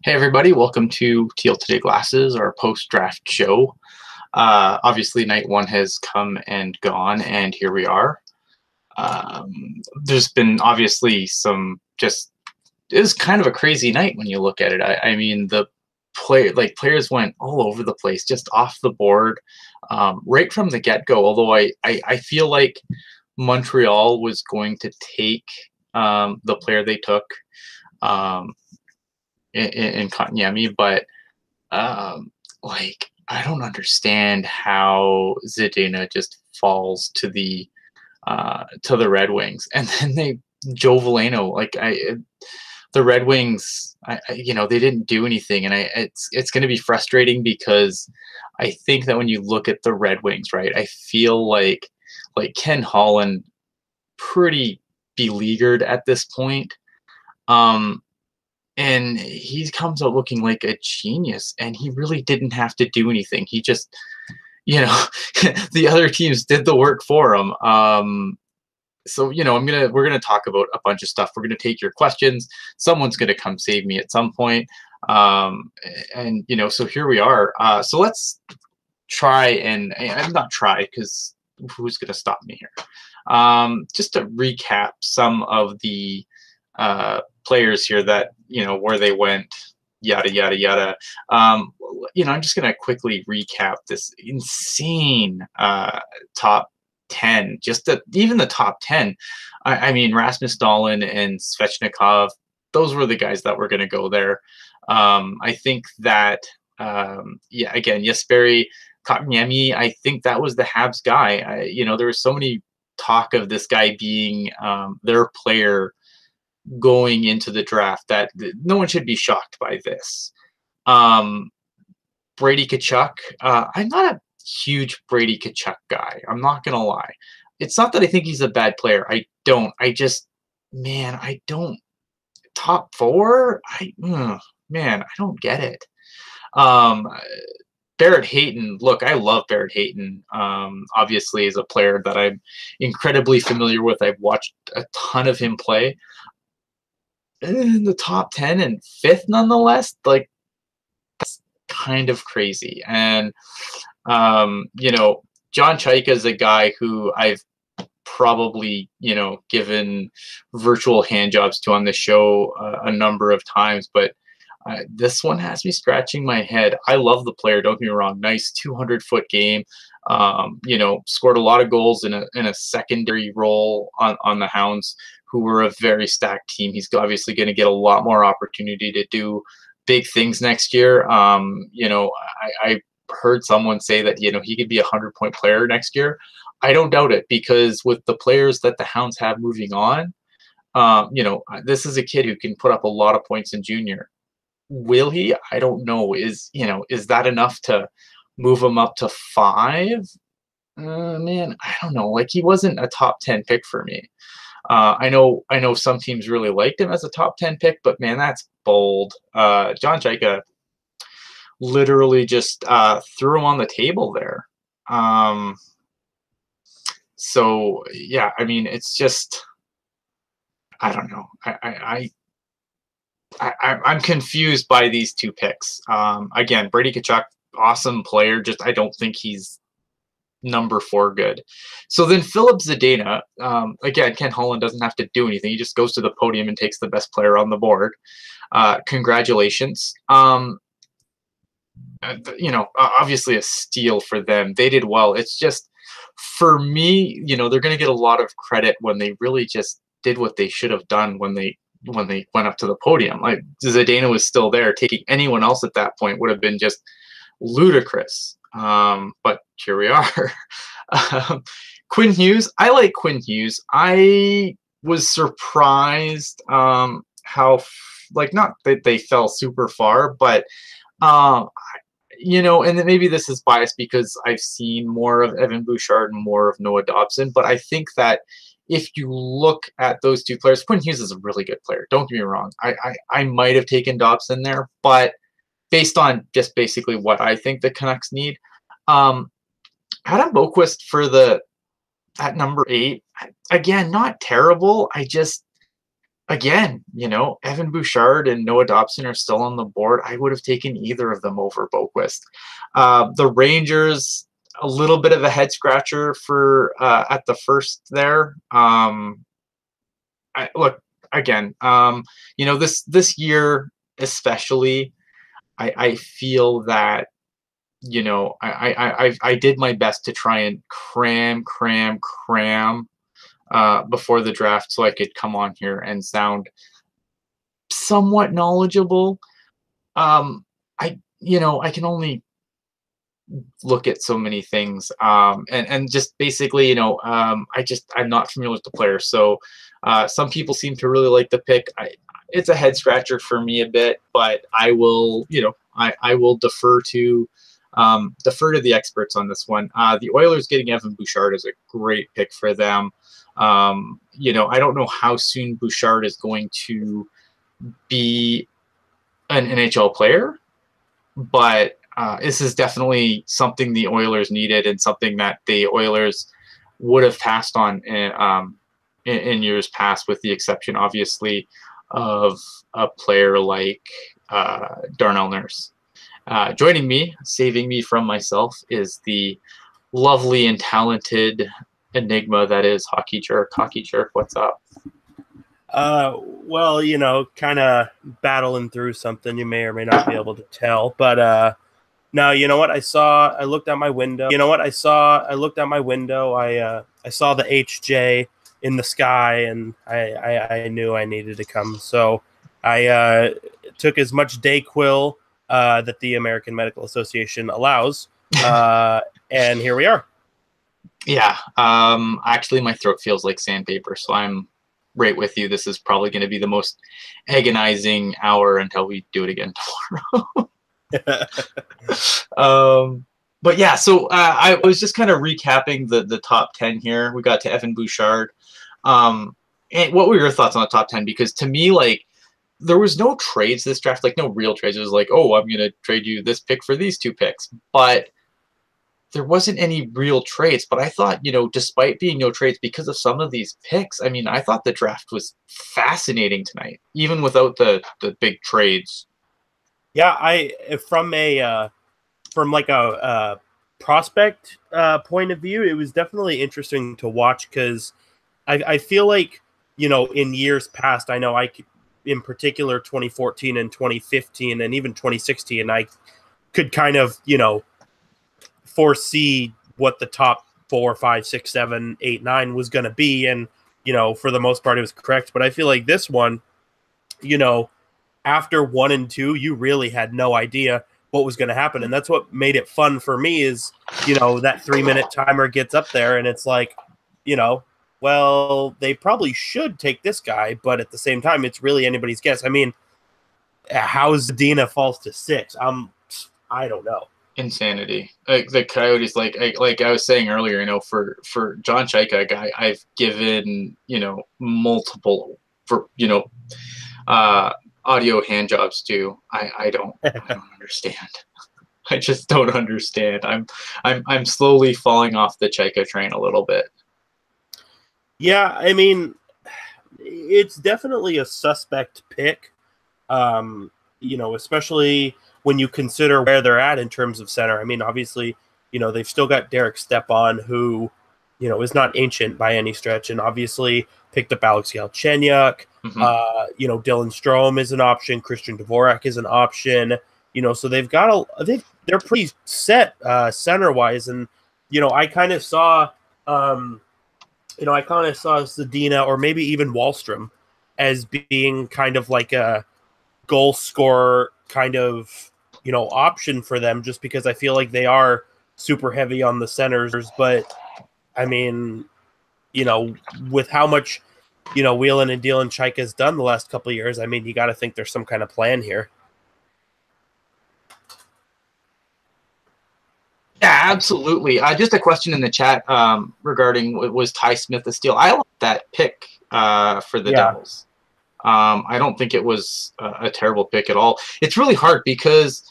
Hey everybody, welcome to Teal Tinted Glasses, our post-draft show. Obviously, night one has come and gone, and here we are. There's been obviously it was kind of a crazy night when you look at it. I mean, players went all over the place, just off the board, right from the get-go. Although I feel like Montreal was going to take the player they took. Um, in Kotkaniemi, but I don't understand how Zadina just falls to the Red Wings, and then Joe Veleno, the Red Wings, they didn't do anything, and it's going to be frustrating because I think that when you look at the Red Wings, right, I feel like Ken Holland pretty beleaguered at this point. Um, and he comes out looking like a genius, and he really didn't have to do anything. He just, you know, the other teams did the work for him. So we're gonna talk about a bunch of stuff. We're gonna take your questions. Someone's gonna come save me at some point. And so here we are. So let's try and I'm not try because who's gonna stop me here? Just to recap some of the players here that where they went, yada yada yada. I'm just gonna quickly recap this insane top 10. Even the top 10. I mean, Rasmus Dahlin and Svechnikov. Those were the guys that were going to go there. I think that again, Jesperi Kotkaniemi. I think that was the Habs guy. There was so many talk of this guy being their player going into the draft that no one should be shocked by this. Brady Tkachuk, I'm not a huge Brady Tkachuk guy. I'm not going to lie. It's not that I think he's a bad player. I don't. I don't. Top four? Man, I don't get it. Barrett Hayton, look, I love Barrett Hayton. Obviously, is a player that I'm incredibly familiar with. I've watched a ton of him play. In the top 10 and fifth nonetheless, like, that's kind of crazy. And John Chaika is a guy who I've probably given virtual hand jobs to on the show a number of times, but this one has me scratching my head. I love the player, don't get me wrong. Nice 200-foot game. Scored a lot of goals in a secondary role on the Hounds, who were a very stacked team. He's obviously going to get a lot more opportunity to do big things next year. I heard someone say that he could be a 100-point player next year. I don't doubt it, because with the players that the Hounds have moving on, this is a kid who can put up a lot of points in junior. Will he? I don't know. Is that enough to move him up to 5? Man, I don't know. Like, he wasn't a top 10 pick for me. I know some teams really liked him as a top 10 pick, but man, that's bold. John Chaika literally just threw him on the table there. So yeah, I mean, it's just, I don't know. I'm confused by these two picks. Again, Brady Tkachuk, awesome player. Just I don't think he's number 4 good. So then Philip Zadina, again, Ken Holland doesn't have to do anything. He just goes to the podium and takes the best player on the board. Congratulations. Obviously a steal for them. They did well. It's just, for me, they're going to get a lot of credit when they really just did what they should have done when they went up to the podium. Like, Zadina was still there. Taking anyone else at that point would have been just ludicrous. But here we are. Quinn Hughes. I like Quinn Hughes. I was surprised how, not that they fell super far, but and then maybe this is biased because I've seen more of Evan Bouchard and more of Noah Dobson, but I think that if you look at those two players, Quinn Hughes is a really good player. Don't get me wrong. I might have taken Dobson there, but based on just basically what I think the Canucks need. Adam Boquist at number 8, again, not terrible. again, Evan Bouchard and Noah Dobson are still on the board. I would have taken either of them over Boquist. The Rangers, a little bit of a head scratcher for at the first there. Look again. This year especially, I feel that I did my best to try and cram before the draft so I could come on here and sound somewhat knowledgeable. I can only look at so many things, and just basically, I'm not familiar with the player, so some people seem to really like the pick. It's a head scratcher for me a bit, but I will, I will defer to the experts on this one. The Oilers getting Evan Bouchard is a great pick for them. I don't know how soon Bouchard is going to be an NHL player, but this is definitely something the Oilers needed and something that the Oilers would have passed on in years past, with the exception, obviously, of a player like Darnell Nurse. Joining me, saving me from myself, is the lovely and talented enigma that is Hockey Jerk. Hockey Jerk, what's up? Well, kind of battling through something you may or may not be able to tell, but no, you know what I looked out my window. I looked out my window. I saw the HJ in the sky, and I knew I needed to come. So I took as much Dayquil that the American Medical Association allows, and here we are. Yeah. Actually, my throat feels like sandpaper, so I'm right with you. This is probably going to be the most agonizing hour until we do it again tomorrow. But yeah, so I was just kind of recapping the top 10 here. We got to Evan Bouchard. And what were your thoughts on the top 10? Because to me, like, there was no trades this draft, like no real trades. It was like, oh, I'm going to trade you this pick for these two picks. But there wasn't any real trades. But I thought, despite being no trades, because of some of these picks, I mean, I thought the draft was fascinating tonight, even without the big trades. Yeah, from a prospect point of view, it was definitely interesting to watch, because I feel like, in years past, I know in particular 2014 and 2015 and even 2016, I could kind of, foresee what the top 4, 5, 6, 7, 8, 9 was going to be. And, for the most part, it was correct. But I feel like this one, after 1 and 2, you really had no idea what was going to happen. And that's what made it fun for me is, that 3-minute timer gets up there and it's like, well, they probably should take this guy, but at the same time, it's really anybody's guess. I mean, how Zadina falls to 6? I don't know. Insanity. Like the Coyotes, like I was saying earlier, for John Chaika, a guy I've given, multiple audio hand jobs to. I don't understand. I just don't understand. I'm slowly falling off the Chaika train a little bit. Yeah, I mean, it's definitely a suspect pick, especially when you consider where they're at in terms of center. I mean, obviously, they've still got Derek Stepan, who, is not ancient by any stretch, and obviously picked up Alex Galchenyuk. Mm-hmm. Dylan Strome is an option. Christian Dvorak is an option. So they've got they're pretty set center-wise, and, I kind of saw Zadina or maybe even Wahlstrom as being kind of like a goal scorer kind of, option for them, just because I feel like they are super heavy on the centers. But I mean, with how much, Wheelan and Dylan Chaika's done the last couple of years, I mean, you got to think there's some kind of plan here. Yeah, absolutely. Just a question in the chat regarding, was Ty Smith a steal? I like that pick for the Devils. I don't think it was a terrible pick at all. It's really hard because,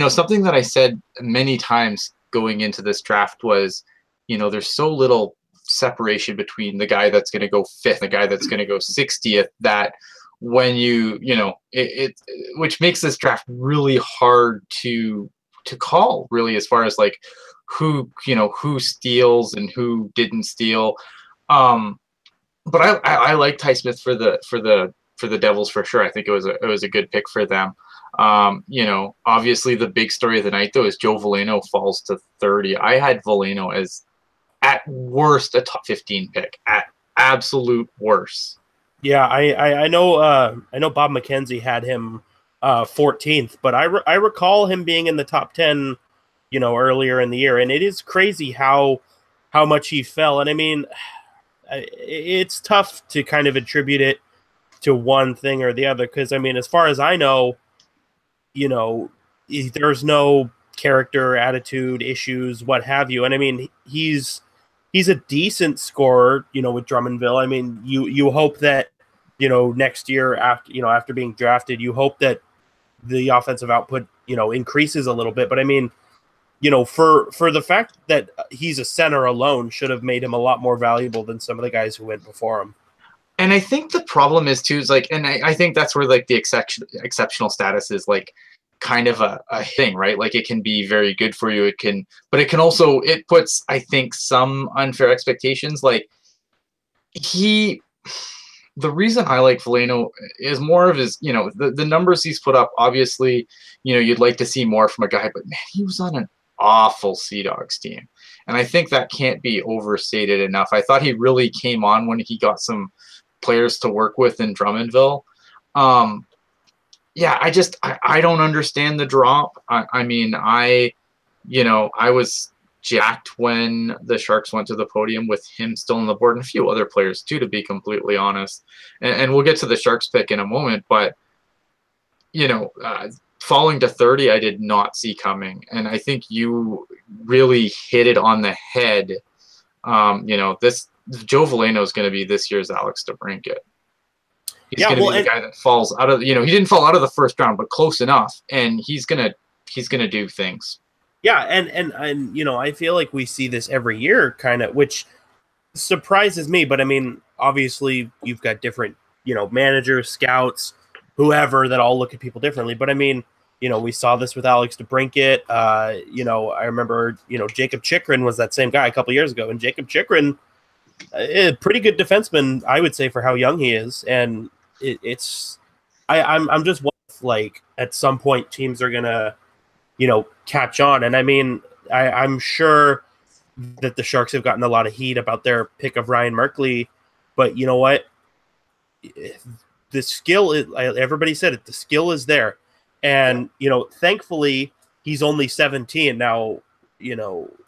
something that I said many times going into this draft was, there's so little separation between the guy that's going to go fifth and the guy that's going to go 60th, that when which makes this draft really hard to call, really, as far as like who steals and who didn't steal. But I like Ty Smith for the Devils for sure. I think it was a good pick for them. Obviously the big story of the night though is Joe Veleno falls to 30. I had Veleno as at worst a top 15 pick, at absolute worst. Yeah, I know Bob McKenzie had him 14th, but I recall him being in the top 10, earlier in the year, and it is crazy how much he fell. And I mean, it's tough to kind of attribute it to one thing or the other, because I mean, as far as I know, there's no character, attitude issues, what have you. And I mean, he's a decent scorer, with Drummondville. I mean, you hope that, next year after being drafted, you hope that the offensive output, increases a little bit. But I mean, for the fact that he's a center alone should have made him a lot more valuable than some of the guys who went before him. And I think the problem is too, is like, and I think that's where like the exceptional status is like kind of a thing, right? Like it can be very good for you. But it can also, it puts, I think, some unfair expectations. Like the reason I like Veleno is more of his, the numbers he's put up. Obviously, you'd like to see more from a guy, but man, he was on an awful Sea Dogs team. And I think that can't be overstated enough. I thought he really came on when he got some players to work with in Drummondville. Yeah, I don't understand the drop. I mean, I was jacked when the Sharks went to the podium with him still on the board and a few other players too, to be completely honest. And we'll get to the Sharks pick in a moment, but falling to 30, I did not see coming. And I think you really hit it on the head. This Joe Veleno is going to be this year's Alex DeBrincat. He's going to be the guy that falls out of, he didn't fall out of the first round, but close enough. And he's going to do things. Yeah. And I feel like we see this every year kind of, which surprises me. But I mean, obviously you've got different, managers, scouts, whoever, that all look at people differently. But I mean, we saw this with Alex DeBrincat. I remember, Jacob Chychrun was that same guy a couple years ago. And Jacob Chychrun, a pretty good defenseman, I would say, for how young he is. And I'm just like, at some point teams are gonna, catch on. And I mean, I'm sure that the Sharks have gotten a lot of heat about their pick of Ryan Merkley, but you know what? The skill is, everybody said it, the skill is there. And, thankfully he's only 17. Now,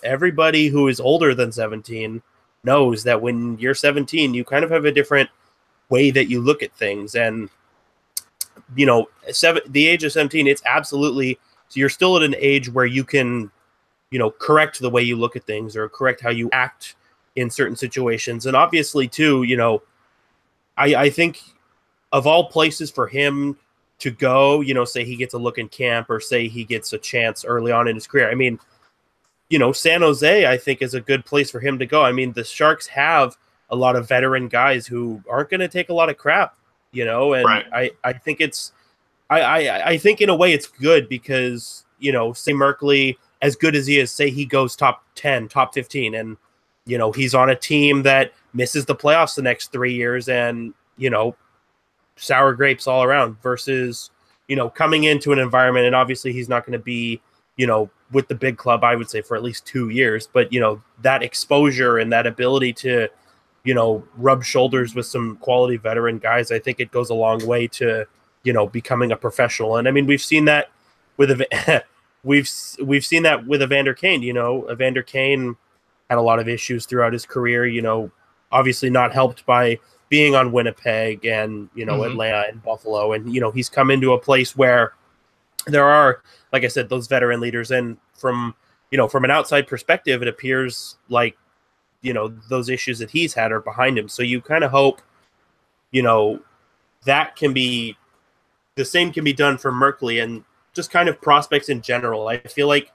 everybody who is older than 17 knows that when you're 17, you kind of have a different way that you look at things. And, the age of 17, it's absolutely, so you're still at an age where you can, correct the way you look at things or correct how you act in certain situations. And obviously too, I think of all places for him to go, say he gets a look in camp or say he gets a chance early on in his career. I mean, San Jose, I think, is a good place for him to go. I mean, the Sharks have a lot of veteran guys who aren't going to take a lot of crap, and right. I think it's, I think in a way it's good because, say Merkley, as good as he is, say he goes top 10, top 15, and, he's on a team that misses the playoffs the next 3 years and, sour grapes all around versus, coming into an environment, and obviously he's not going to be, with the big club, I would say, for at least 2 years, but, that exposure and that ability to, rub shoulders with some quality veteran guys, I think it goes a long way to, becoming a professional. And I mean, we've seen that with we've seen that with Evander Kane. Evander Kane had a lot of issues throughout his career, obviously not helped by being on Winnipeg and, Atlanta and Buffalo. And, he's come into a place where there are, like I said, those veteran leaders. And from an outside perspective, it appears like, those issues that he's had are behind him. So you kind of hope, that can be, the same can be done for Merkley and just kind of prospects in general. I feel like,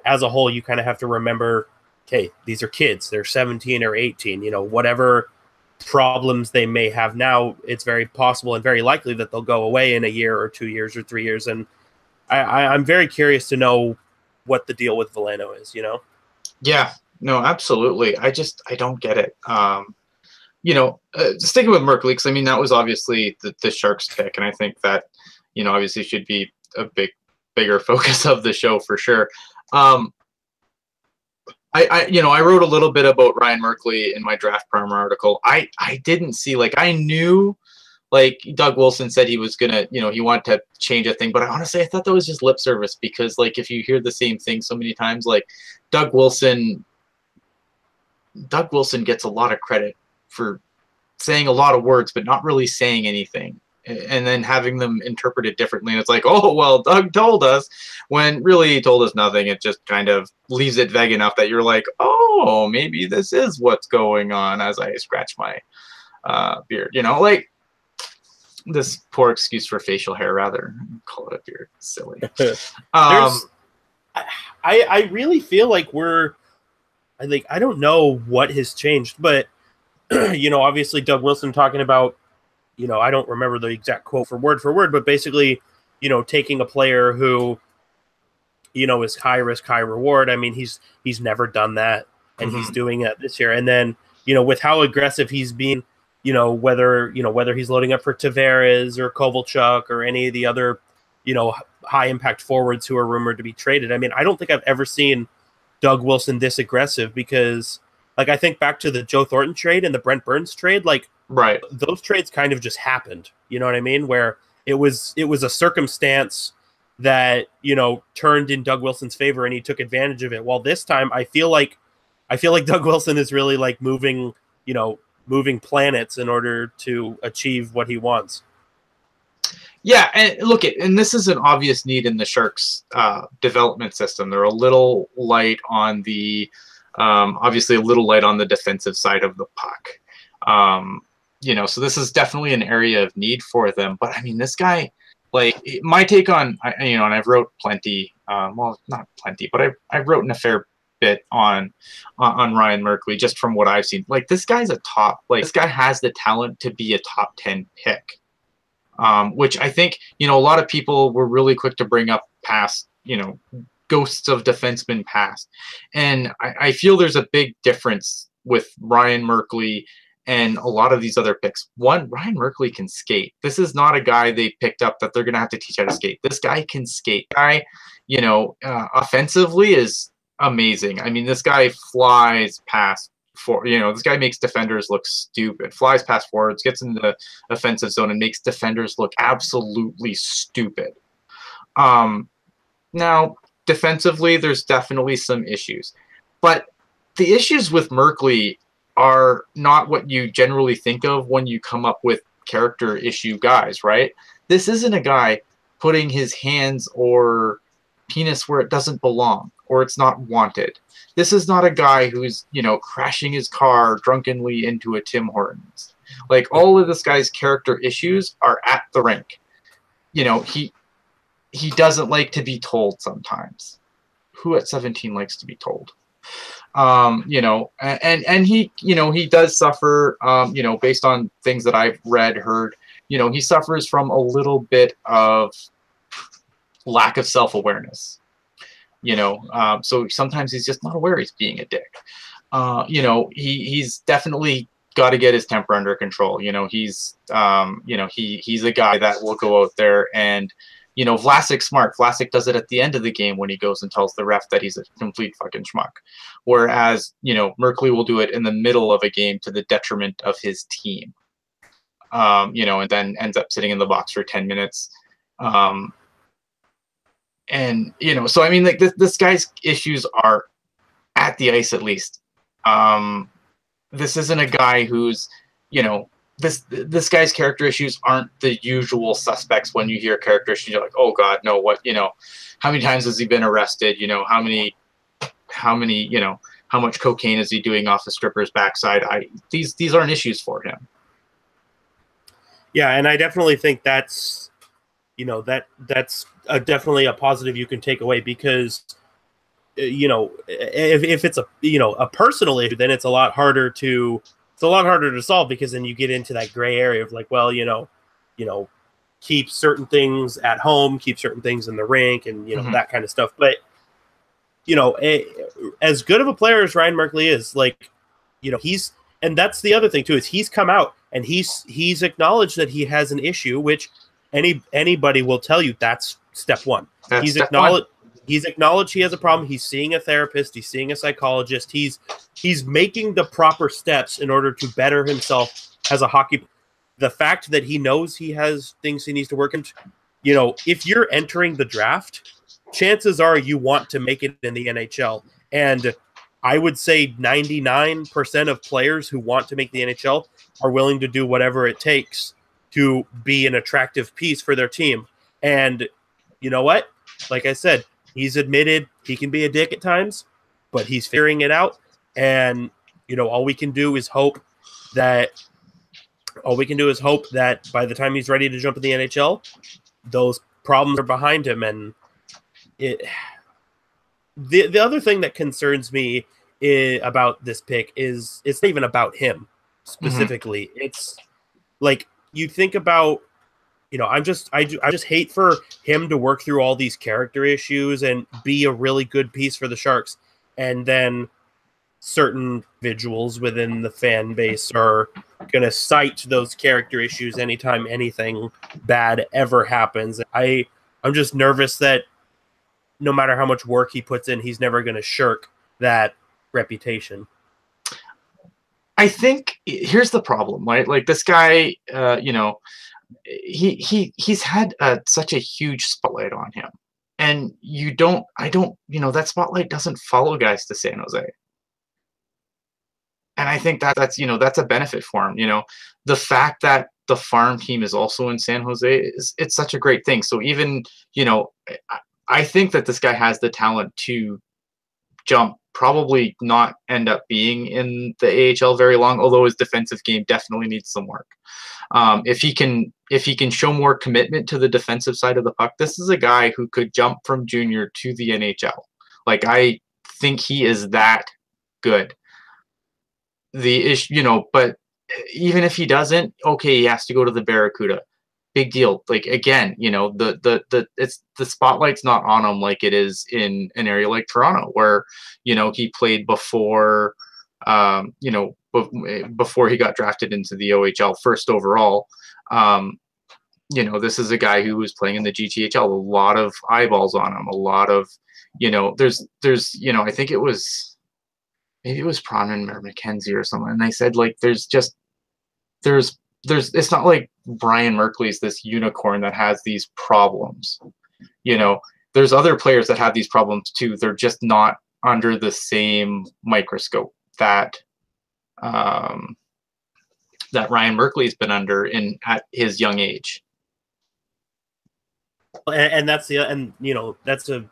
as a whole, you kind of have to remember, okay, these are kids. They're 17 or 18. Whatever problems they may have now, it's very possible and very likely that they'll go away in a year or 2 years or 3 years. And I'm very curious to know what the deal with Veleno is, Yeah, no, absolutely. I don't get it. Sticking with Merkley, because I mean that was obviously the Sharks pick, and I think that obviously should be a bigger focus of the show for sure. I wrote a little bit about Ryan Merkley in my draft primer article. I didn't see, like, I knew, like, Doug Wilson said he was gonna, he wanted to change a thing, but honestly I thought that was just lip service, because like if you hear the same thing so many times, like Doug Wilson gets a lot of credit for saying a lot of words but not really saying anything, and then having them interpreted differently, and it's like, oh well, Doug told us, when really he told us nothing. It just kind of leaves it vague enough that you're like, oh, maybe this is what's going on, as I scratch my beard, like this poor excuse for facial hair, rather call it a beard. Silly. I really feel like I don't know what has changed, but obviously Doug Wilson talking about, I don't remember the exact quote for word, but basically, taking a player who, is high risk, high reward. I mean, he's never done that, and he's doing it this year. And then, with how aggressive he's been, whether he's loading up for Tavares or Kovalchuk or any of the other, high impact forwards who are rumored to be traded. I mean, I don't think I've ever seen Doug Wilson this aggressive, because like I think back to the Joe Thornton trade and the Brent Burns trade, like right, those trades kind of just happened. You know what I mean? Where it was a circumstance that, turned in Doug Wilson's favor and he took advantage of it. While this time I feel like Doug Wilson is really like moving planets in order to achieve what he wants. Yeah, and look, and this is an obvious need in the Sharks development system. They're a little light on the, obviously a little light on the defensive side of the puck. So this is definitely an area of need for them. But I mean, this guy, like, my take on, and I've wrote plenty, well, not plenty, but I've written a fair bit on Ryan Merkley, just from what I've seen. Like, this guy's this guy has the talent to be a top 10 pick. Which I think, a lot of people were really quick to bring up past, ghosts of defensemen past. And I feel there's a big difference with Ryan Merkley and a lot of these other picks. One, Ryan Merkley can skate. This is not a guy they picked up that they're going to have to teach how to skate. This guy can skate. Guy, offensively is amazing. I mean, this guy flies past this guy makes defenders look stupid, flies past forwards, gets in the offensive zone and makes defenders look absolutely stupid. Now, defensively, there's definitely some issues, but the issues with Merkley are not what you generally think of when you come up with character issue guys, right? This isn't a guy putting his hands or penis where it doesn't belong, or it's not wanted. This is not a guy who's, crashing his car drunkenly into a Tim Hortons. Like, all of this guy's character issues are at the rink. He doesn't like to be told sometimes. Who at 17 likes to be told? And he does suffer, based on things that I've read, heard, he suffers from a little bit of lack of self-awareness. So sometimes he's just not aware he's being a dick. He's definitely got to get his temper under control. He's a guy that will go out there and, Vlasic's smart. Vlasic does it at the end of the game when he goes and tells the ref that he's a complete fucking schmuck. Whereas, Merkley will do it in the middle of a game to the detriment of his team. And then ends up sitting in the box for 10 minutes. And, so I mean, like, this guy's issues are at the ice, at least. This isn't a guy who's, this guy's character issues aren't the usual suspects. When you hear character issues, you're like, oh God, no, what, how many times has he been arrested? How much cocaine is he doing off the stripper's backside? These aren't issues for him. Yeah. And I definitely think that's, that's definitely a positive you can take away, because if it's a personal issue, then it's a lot harder to solve, because then you get into that gray area of like, well, keep certain things at home, keep certain things in the rink, and that kind of stuff. But as good of a player as Ryan Merkley is, like, he's, and that's the other thing too, is he's come out and he's acknowledged that he has an issue, which anybody will tell you that's step one. He's acknowledged he has a problem. He's seeing a therapist. He's seeing a psychologist. He's making the proper steps in order to better himself as a hockey. The fact that he knows he has things he needs to work on, if you're entering the draft, chances are you want to make it in the NHL. And I would say 99% of players who want to make the NHL are willing to do whatever it takes to be an attractive piece for their team. And you know what? Like I said, he's admitted he can be a dick at times, but he's figuring it out. And, all we can do is hope that by the time he's ready to jump in the NHL, those problems are behind him. And the other thing that concerns me about this pick is it's not even about him specifically. It's like, you think about, I just hate for him to work through all these character issues and be a really good piece for the Sharks, and then certain individuals within the fan base are going to cite those character issues anytime anything bad ever happens. I'm just nervous that no matter how much work he puts in, he's never going to shirk that reputation. I think here's the problem, right? Like, this guy, he's had such a huge spotlight on him, and that spotlight doesn't follow guys to San Jose. And I think that's a benefit for him. The fact that the farm team is also in San Jose it's such a great thing. So even, I think that this guy has the talent to jump, probably not end up being in the AHL very long, although his defensive game definitely needs some work. If he can show more commitment to the defensive side of the puck, this is a guy who could jump from junior to the NHL. Like, I think he is that good. The issue, but even if he doesn't, okay, he has to go to the Barracuda. Big deal. Like, again, the spotlight's not on him like it is in an area like Toronto, where he played before before he got drafted into the OHL first overall. This is a guy who was playing in the GTHL, a lot of eyeballs on him, a lot of, there's I think it was, maybe it was Pronman or McKenzie or someone, and they said, like, there's it's not like Brian Merkley's this unicorn that has these problems. There's other players that have these problems too. They're just not under the same microscope that Ryan Merkley's been under at his young age. And that's that's a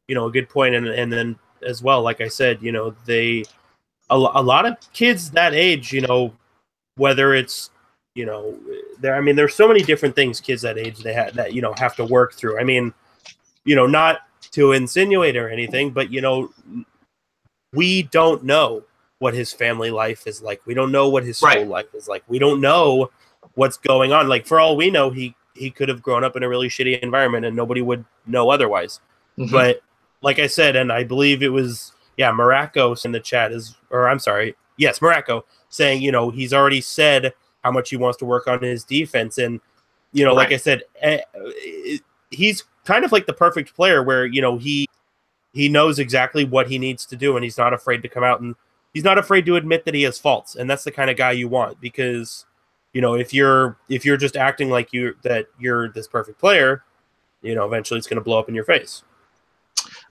good point. And then as well, like I said, a lot of kids that age, whether it's there's so many different things kids that age they have to work through. I mean, not to insinuate or anything, but we don't know what his family life is like. We don't know what his school life is like. We don't know what's going on. Like, for all we know, he could have grown up in a really shitty environment and nobody would know otherwise. Mm-hmm. But like I said, and I believe it was Moracco in the chat Moracco saying, he's already said how much he wants to work on his defense. And, like I said, he's kind of like the perfect player where, he knows exactly what he needs to do, and he's not afraid to come out, and he's not afraid to admit that he has faults. And that's the kind of guy you want, because, if you're just acting like you're this perfect player, eventually it's going to blow up in your face.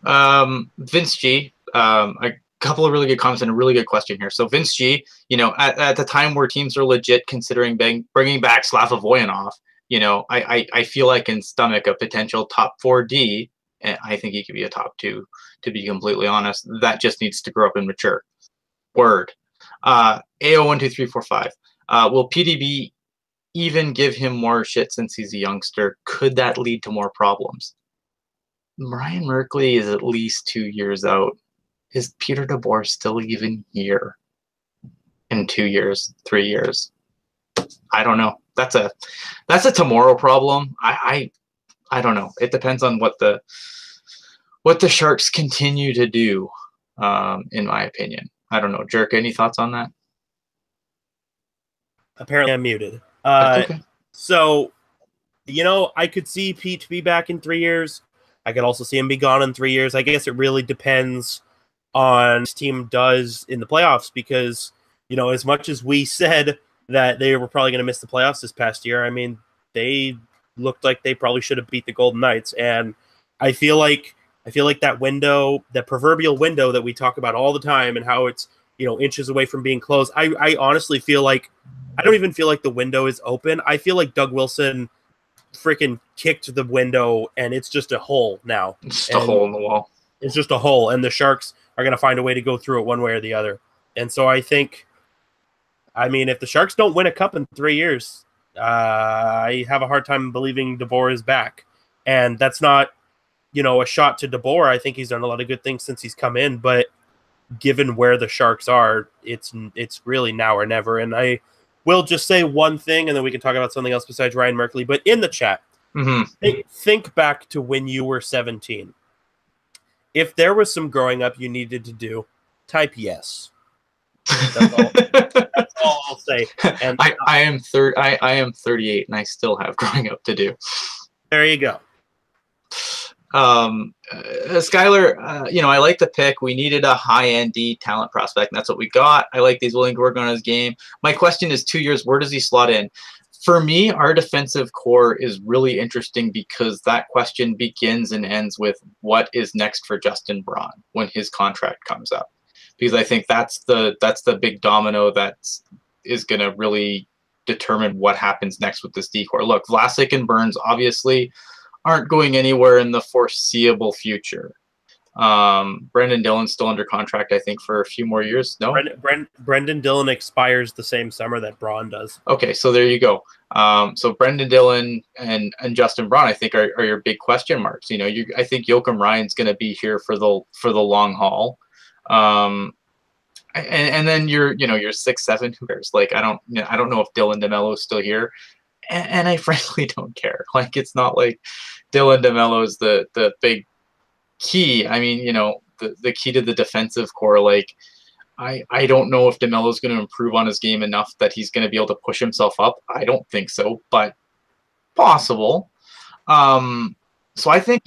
Vince G, a couple of really good comments and a really good question here. So Vince G, at the time where teams are legit considering bringing back Slava Voyanov, I feel I can stomach a potential top 4D, and I think he could be a top 2, to be completely honest. That just needs to grow up and mature. Word. AO12345. Will PDB even give him more shit since he's a youngster? Could that lead to more problems? Ryan Merkley is at least 2 years out. Is Peter DeBoer still even here in 2 years, 3 years? I don't know. That's a tomorrow problem. I don't know. It depends on what the Sharks continue to do. In my opinion, I don't know. Jerk, any thoughts on that? Apparently, I'm muted. That's okay. So, I could see Pete be back in 3 years. I could also see him be gone in 3 years. I guess it really depends on his team does in the playoffs because, as much as we said that they were probably going to miss the playoffs this past year, I mean, they looked like they probably should have beat the Golden Knights. And I feel like that window, that proverbial window that we talk about all the time and how it's, inches away from being closed. I honestly feel like I don't even feel like the window is open. I feel like Doug Wilson freaking kicked the window and it's just a hole now. It's just a hole in the wall. It's just a hole, and the Sharks are going to find a way to go through it one way or the other. And so I think, if the Sharks don't win a cup in 3 years, I have a hard time believing DeBoer is back. And that's not, a shot to DeBoer. I think he's done a lot of good things since he's come in, but given where the Sharks are, it's really now or never. And I will just say one thing, and then we can talk about something else besides Ryan Merkley. But in the chat, think back to when you were 17. If there was some growing up you needed to do, type yes. That's all I'll say. And I am 38, and I still have growing up to do. There you go. Skylar, I like the pick. We needed a high-end D talent prospect, and that's what we got. I like these willing to work on his game. My question is 2 years, where does he slot in? For me, our defensive core is really interesting because that question begins and ends with what is next for Justin Braun when his contract comes up. Because I think that's the big domino that is going to really determine what happens next with this D core. Look, Vlasic and Burns obviously aren't going anywhere in the foreseeable future. Brendan Dillon's still under contract, I think, for a few more years. No, Brendan Dillon expires the same summer that Braun does. Okay, so there you go. So Brendan Dillon and Justin Braun, I think, are your big question marks. I think Joachim Ryan's going to be here for the long haul. And then you're 6'7", who cares? Like I don't know if Dylan DeMello is still here, and I frankly don't care. Like it's not like Dylan DeMello is the big key. I mean, the key to the defensive core. Like I don't know if DeMello is going to improve on his game enough that he's going to be able to push himself up. I don't think so, but possible. So I think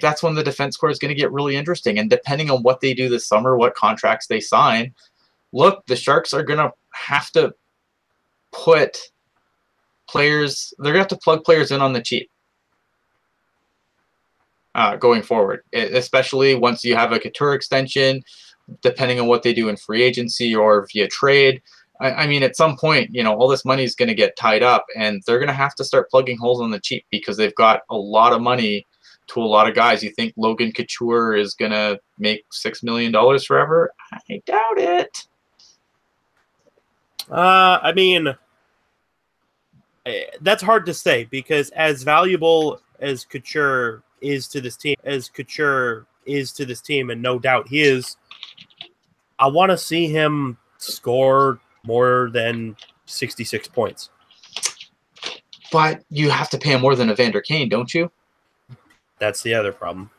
that's when the defense core is going to get really interesting. And depending on what they do this summer, what contracts they sign, look, the Sharks are going to have to put players. They're going to have to plug players in on the cheap. Going forward, especially once you have a Couture extension, depending on what they do in free agency or via trade. I mean, at some point, all this money is going to get tied up, and they're going to have to start plugging holes on the cheap because they've got a lot of money to a lot of guys. You think Logan Couture is going to make $6 million forever? I doubt it. I mean, that's hard to say because as valuable as Couture is to this team, and no doubt he is, I want to see him score more than 66 points. But you have to pay him more than Evander Kane, don't you? That's the other problem.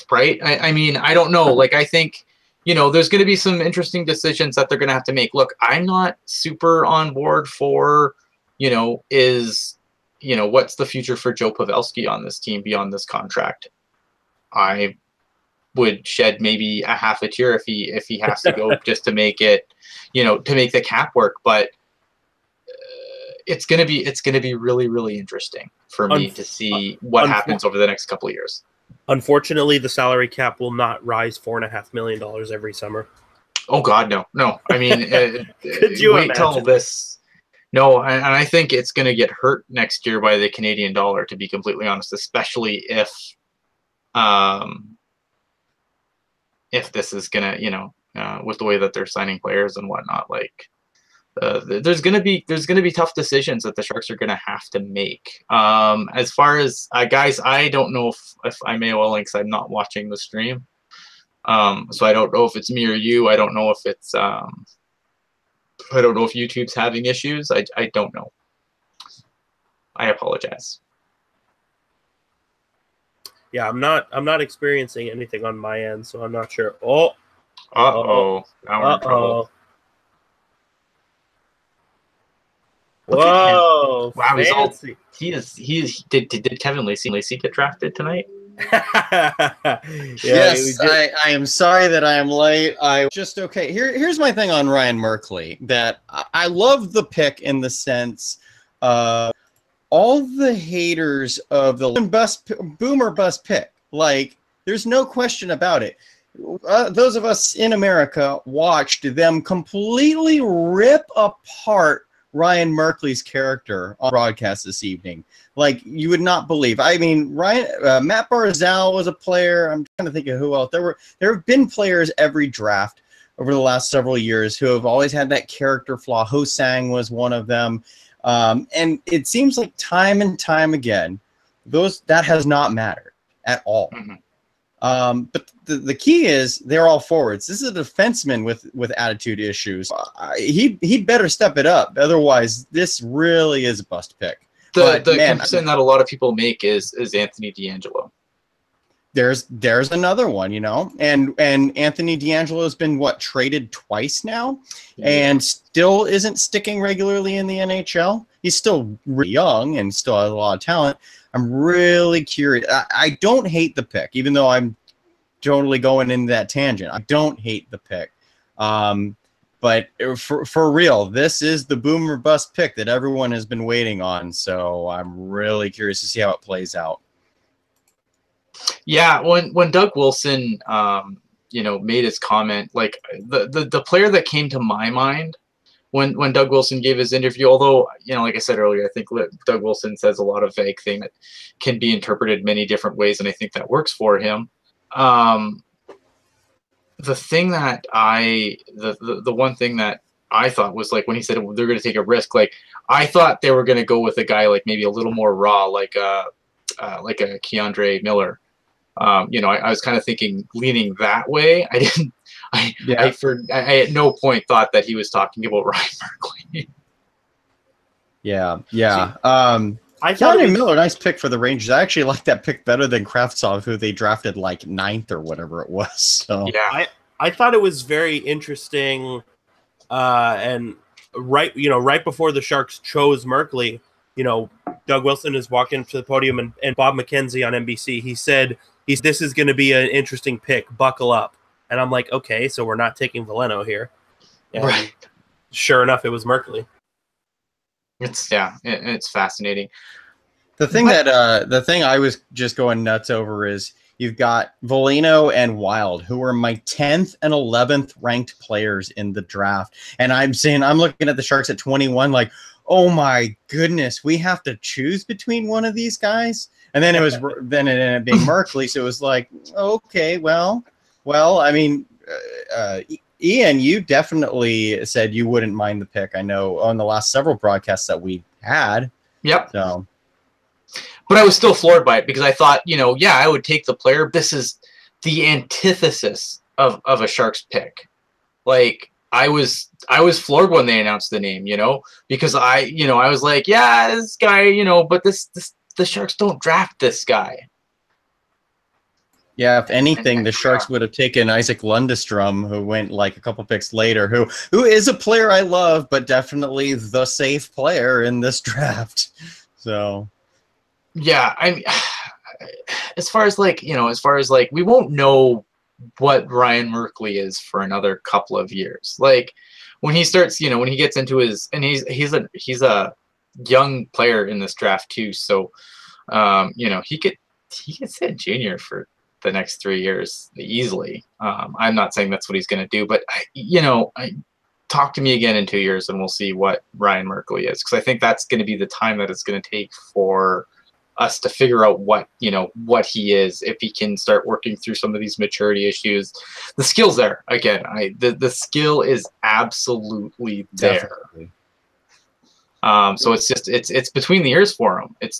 Right? I mean, I don't know. Like, I think, there's going to be some interesting decisions that they're going to have to make. Look, I'm not super on board for, what's the future for Joe Pavelski on this team beyond this contract? I would shed maybe a half a tear if he has to go just to make it, to make the cap work. But it's gonna be really, really interesting for me to see what happens over the next couple of years. Unfortunately, the salary cap will not rise $4.5 million every summer. Oh God, no. I mean, could you wait till this? No, and I think it's going to get hurt next year by the Canadian dollar. To be completely honest, especially if this is gonna, with the way that they're signing players and whatnot, like there's gonna be tough decisions that the Sharks are gonna have to make. As far as guys, I don't know if I may well because I'm not watching the stream. So I don't know if it's me or you. I don't know if it's I don't know if YouTube's having issues. I don't know. I apologize. Yeah, I'm not experiencing anything on my end, so I'm not sure. Oh, Now we're in trouble. Whoa! Wow, fancy. Did Kevin Lacey get drafted tonight? Yes, I am sorry that I am late. Okay. Here's my thing on Ryan Merkley, that I love the pick in the sense all the haters of the boomer bust pick. Like, there's no question about it. Those of us in America watched them completely rip apart Ryan Merkley's character on broadcast this evening. Like, you would not believe. I mean, Matt Barzal was a player. I'm trying to think of who else. There have been players every draft over the last several years who have always had that character flaw. Ho-Sang was one of them. And it seems like time and time again, that has not mattered at all. Mm-hmm. But the key is they're all forwards. This is a defenseman with attitude issues. He better step it up. Otherwise, this really is a bust pick. The comparison that a lot of people make is Anthony DeAngelo. There's another one, and Anthony DeAngelo has been traded twice now, and still isn't sticking regularly in the NHL. He's still really young and still has a lot of talent. I'm really curious. I don't hate the pick, even though I'm totally going into that tangent. I don't hate the pick. But for real, this is the boomer bust pick that everyone has been waiting on. So I'm really curious to see how it plays out. Yeah, when Doug Wilson, made his comment, like the player that came to my mind when Doug Wilson gave his interview, although, like I said earlier, I think Doug Wilson says a lot of vague things that can be interpreted many different ways, and I think that works for him. The thing that the one thing that I thought was, like, when he said they're going to take a risk, like, I thought they were going to go with a guy like maybe a little more raw, like a Keandre Miller. I was kind of leaning that way. I at no point thought that he was talking about Ryan Merkley. Yeah. I thought Miller, nice pick for the Rangers. I actually like that pick better than Kravtsov, who they drafted like 9th or whatever it was. So yeah, I thought it was very interesting, and right before the Sharks chose Merkley, Doug Wilson is walking to the podium, and Bob McKenzie on NBC, he said, this is going to be an interesting pick. Buckle up. And I'm like, okay, so we're not taking Veleno here. And right. Sure enough, it was Merkley. It's fascinating. The thing I was just going nuts over is you've got Veleno and Wild, who are my 10th and 11th ranked players in the draft. And I'm looking at the Sharks at 21, like, oh my goodness, we have to choose between one of these guys. And then it ended up being Merkley. So it was like, okay, well, I mean, Ian, you definitely said you wouldn't mind the pick. I know on the last several broadcasts that we had. Yep. So, but I was still floored by it because I thought, I would take the player. This is the antithesis of a Sharks pick. Like, I was floored when they announced the name, because I was like, yeah, this guy, but the Sharks don't draft this guy. Yeah, if anything, the Sharks would have taken Isaac Lundestrom, who went like a couple picks later, who is a player I love, but definitely the safe player in this draft. So, yeah, I mean, as far as we won't know what Ryan Merkley is for another couple of years. Like, when he starts, when he gets into he's a young player in this draft too. So, he could sit junior for the next 3 years easily. I'm not saying that's what he's going to do, but talk to me again in 2 years and we'll see what Ryan Merkley is, because I think that's going to be the time that it's going to take for us to figure out what he is, if he can start working through some of these maturity issues. The skill's there again. The skill is absolutely there. Definitely. So it's between the ears for him. This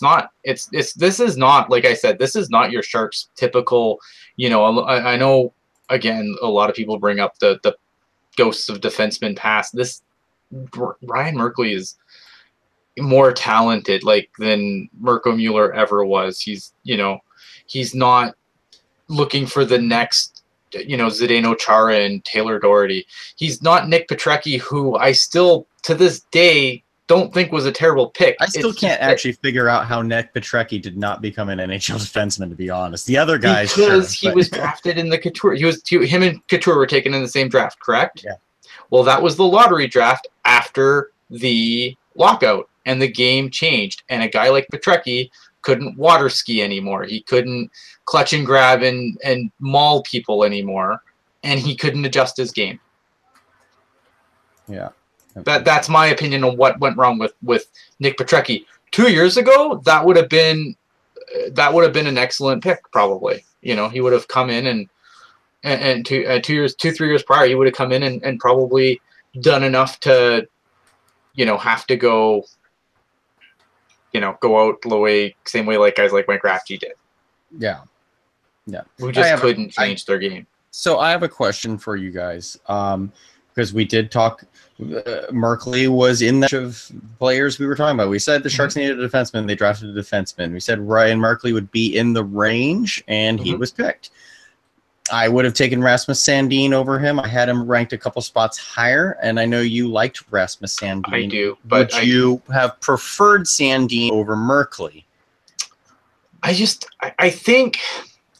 is not, like I said, this is not your Sharks typical. I know again a lot of people bring up the ghosts of defensemen past. Ryan Merkley is more talented than Mirko Mueller ever was. He's not looking for the next Zdeno Chara and Taylor Doherty. He's not Nick Petrecki, who I still to this day don't think was a terrible pick. I still can't actually figure out how Nick Petrecki did not become an NHL defenseman, to be honest. The other guys, because he was drafted in the Couture. Him and Couture were taken in the same draft, correct? Yeah. Well, that was the lottery draft after the lockout, and the game changed. And a guy like Petrecki couldn't water ski anymore. He couldn't clutch and grab and maul people anymore, and he couldn't adjust his game. Yeah. That's my opinion on what went wrong with Nick Petrecki. 2 years ago, that would have been an excellent pick, probably. He would have come in and 3 years prior, he would have come in and probably done enough to, have to go, go out the way, same way like guys like Mike Rafty did. Yeah. Yeah. Who just couldn't change their game. So I have a question for you guys. Because we did talk, Merkley was in that of players we were talking about. We said the Sharks needed a defenseman. They drafted a defenseman. We said Ryan Merkley would be in the range, and he was picked. I would have taken Rasmus Sandin over him. I had him ranked a couple spots higher, and I know you liked Rasmus Sandin. I do. But would you have preferred Sandin over Merkley? I think...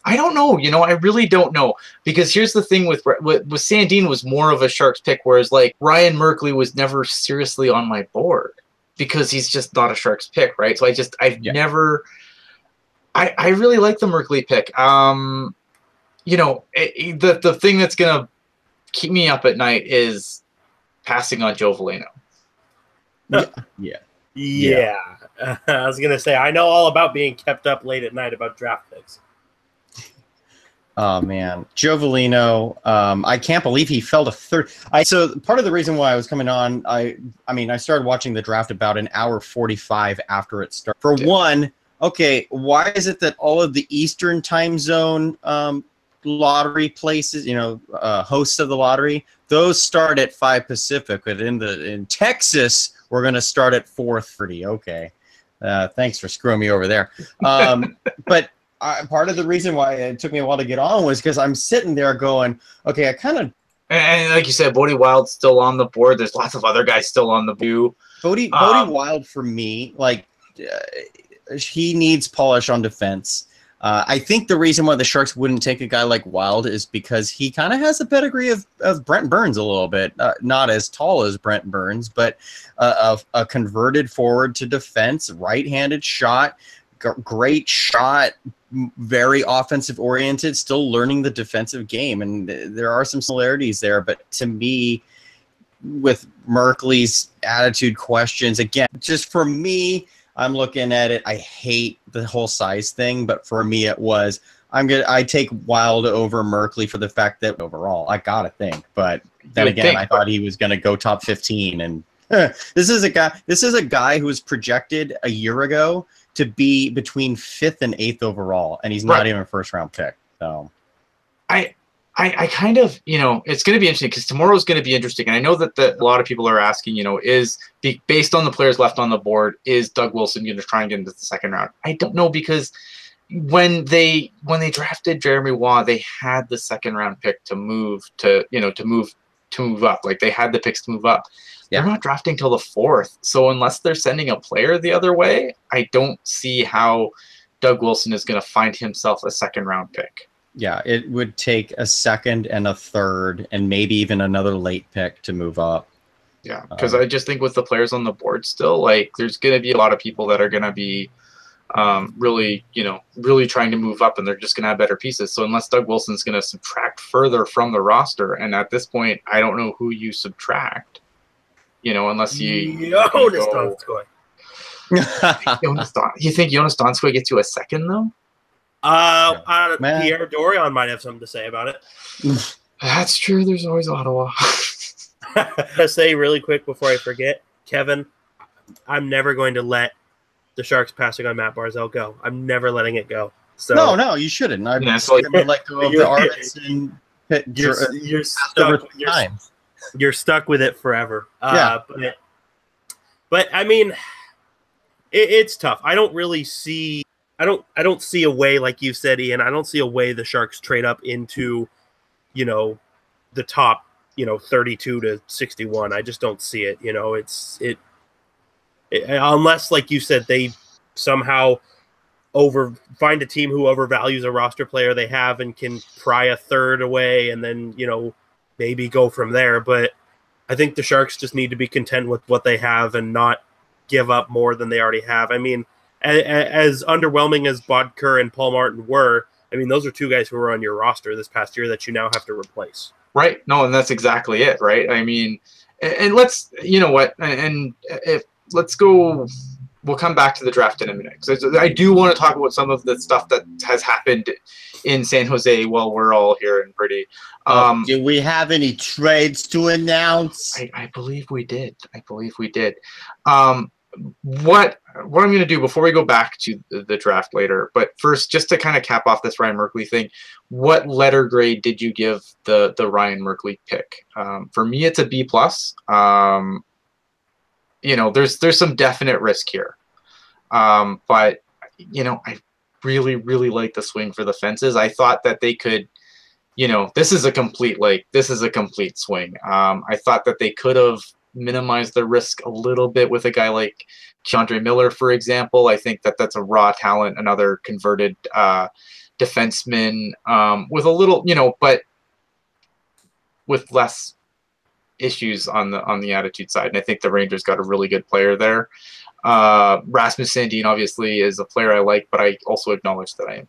I don't know. I really don't know, because here's the thing with Sandin was more of a Sharks pick, whereas Ryan Merkley was never seriously on my board because he's just not a Sharks pick, right? So never. I really like the Merkley pick. The thing that's gonna keep me up at night is passing on Joe Veleno. Yeah. I was gonna say I know all about being kept up late at night about draft picks. Oh man, Joe Veleno. I can't believe he fell to third. So part of the reason why I was coming on, I started watching the draft about an hour 45 after it started. For one, okay, why is it that all of the Eastern time zone lottery places, hosts of the lottery, those start at 5 Pacific, but in Texas we're gonna start at 4:30. Okay, thanks for screwing me over there. But. Part of the reason why it took me a while to get on was because I'm sitting there going, okay, I kind of... And like you said, Bodie Wild's still on the board. There's lots of other guys still on the view. Bodie Wild, for me, he needs polish on defense. I think the reason why the Sharks wouldn't take a guy like Wild is because he kind of has a pedigree of Brent Burns a little bit. Not as tall as Brent Burns, but a converted forward to defense, right-handed shot, great shot, very offensive oriented, still learning the defensive game, and there are some similarities there. But to me, with Merkley's attitude questions, again, just for me, I'm looking at it. I hate the whole size thing, but for me, it was I take Wild over Merkley for the fact that overall, I gotta think. But then again, I thought he was gonna go top 15, and this is a guy who was projected a year ago to be between 5th and 8th overall, and he's not even a first-round pick. So, I kind of, it's going to be interesting because tomorrow's going to be interesting, and I know that a lot of people are asking, is based on the players left on the board, is Doug Wilson going to try and get into the second round? I don't know, because when they drafted Jeremy Waugh, they had the second-round pick to move up. They had the picks to move up. They're not drafting till the 4th. So unless they're sending a player the other way, I don't see how Doug Wilson is going to find himself a second-round pick. Yeah, it would take a second and a third and maybe even another late pick to move up. Yeah, because I just think with the players on the board still, there's going to be a lot of people that are going to be really trying to move up, and they're just going to have better pieces. So unless Doug Wilson's going to subtract further from the roster, and at this point, I don't know who you subtract. Unless you You think Jonas Donskoy gets you a second though? Pierre Dorion might have something to say about it. That's true. There's always Ottawa. To say really quick before I forget, Kevin, I'm never going to let the Sharks passing on Matt Barzal go. I'm never letting it go. So no, you shouldn't. I'm going to let go of the Arvidsson. You're stuck with it forever. Yeah. But I mean, it's tough. I don't really see. I don't see a way, like you said, Ian. I don't see a way the Sharks trade up into, the top, 32 to 61. I just don't see it. It unless, like you said, they somehow find a team who overvalues a roster player they have and can pry a third away and then, maybe go from there. But I think the Sharks just need to be content with what they have and not give up more than they already have. I mean, as underwhelming as Bodker and Paul Martin were, I mean, those are two guys who were on your roster this past year that you now have to replace. Right. No, and that's exactly it, right? I mean, and let's, let's go. We'll come back to the draft in a minute, because I do want to talk about some of the stuff that has happened in San Jose while we're all here in Pretty. Do we have any trades to announce? I believe we did. What I'm going to do before we go back to the draft later, but first, just to kind of cap off this Ryan Merkley thing, what letter grade did you give the Ryan Merkley pick? For me, it's a B+. There's some definite risk here. But, I really, really like the swing for the fences. I thought that they could, this is a complete swing. I thought that they could have minimized the risk a little bit with a guy like Keandre Miller, for example. I think that that's a raw talent, another converted defenseman with a little, but with less issues on the attitude side. And I think the Rangers got a really good player there. Rasmus Sandin obviously is a player I like, but I also acknowledge that I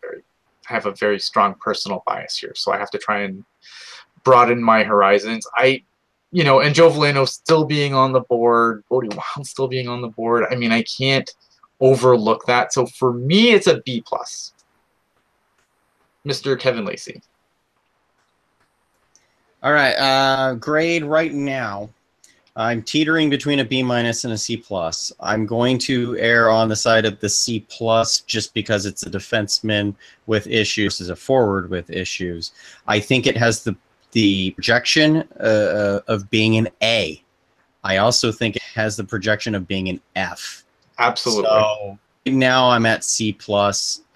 have a very strong personal bias here, so I have to try and broaden my horizons. And Joe Veleno still being on the board, Bodie Wild still being on the board. I mean, I can't overlook that. So for me, it's a B+. Mr. Kevin Lacey. All right, grade right now. I'm teetering between a B- and a C+. I'm going to err on the side of the C+ just because it's a defenseman with issues, as a forward with issues. I think it has the projection of being an A. I also think it has the projection of being an F. Absolutely. So now I'm at C+.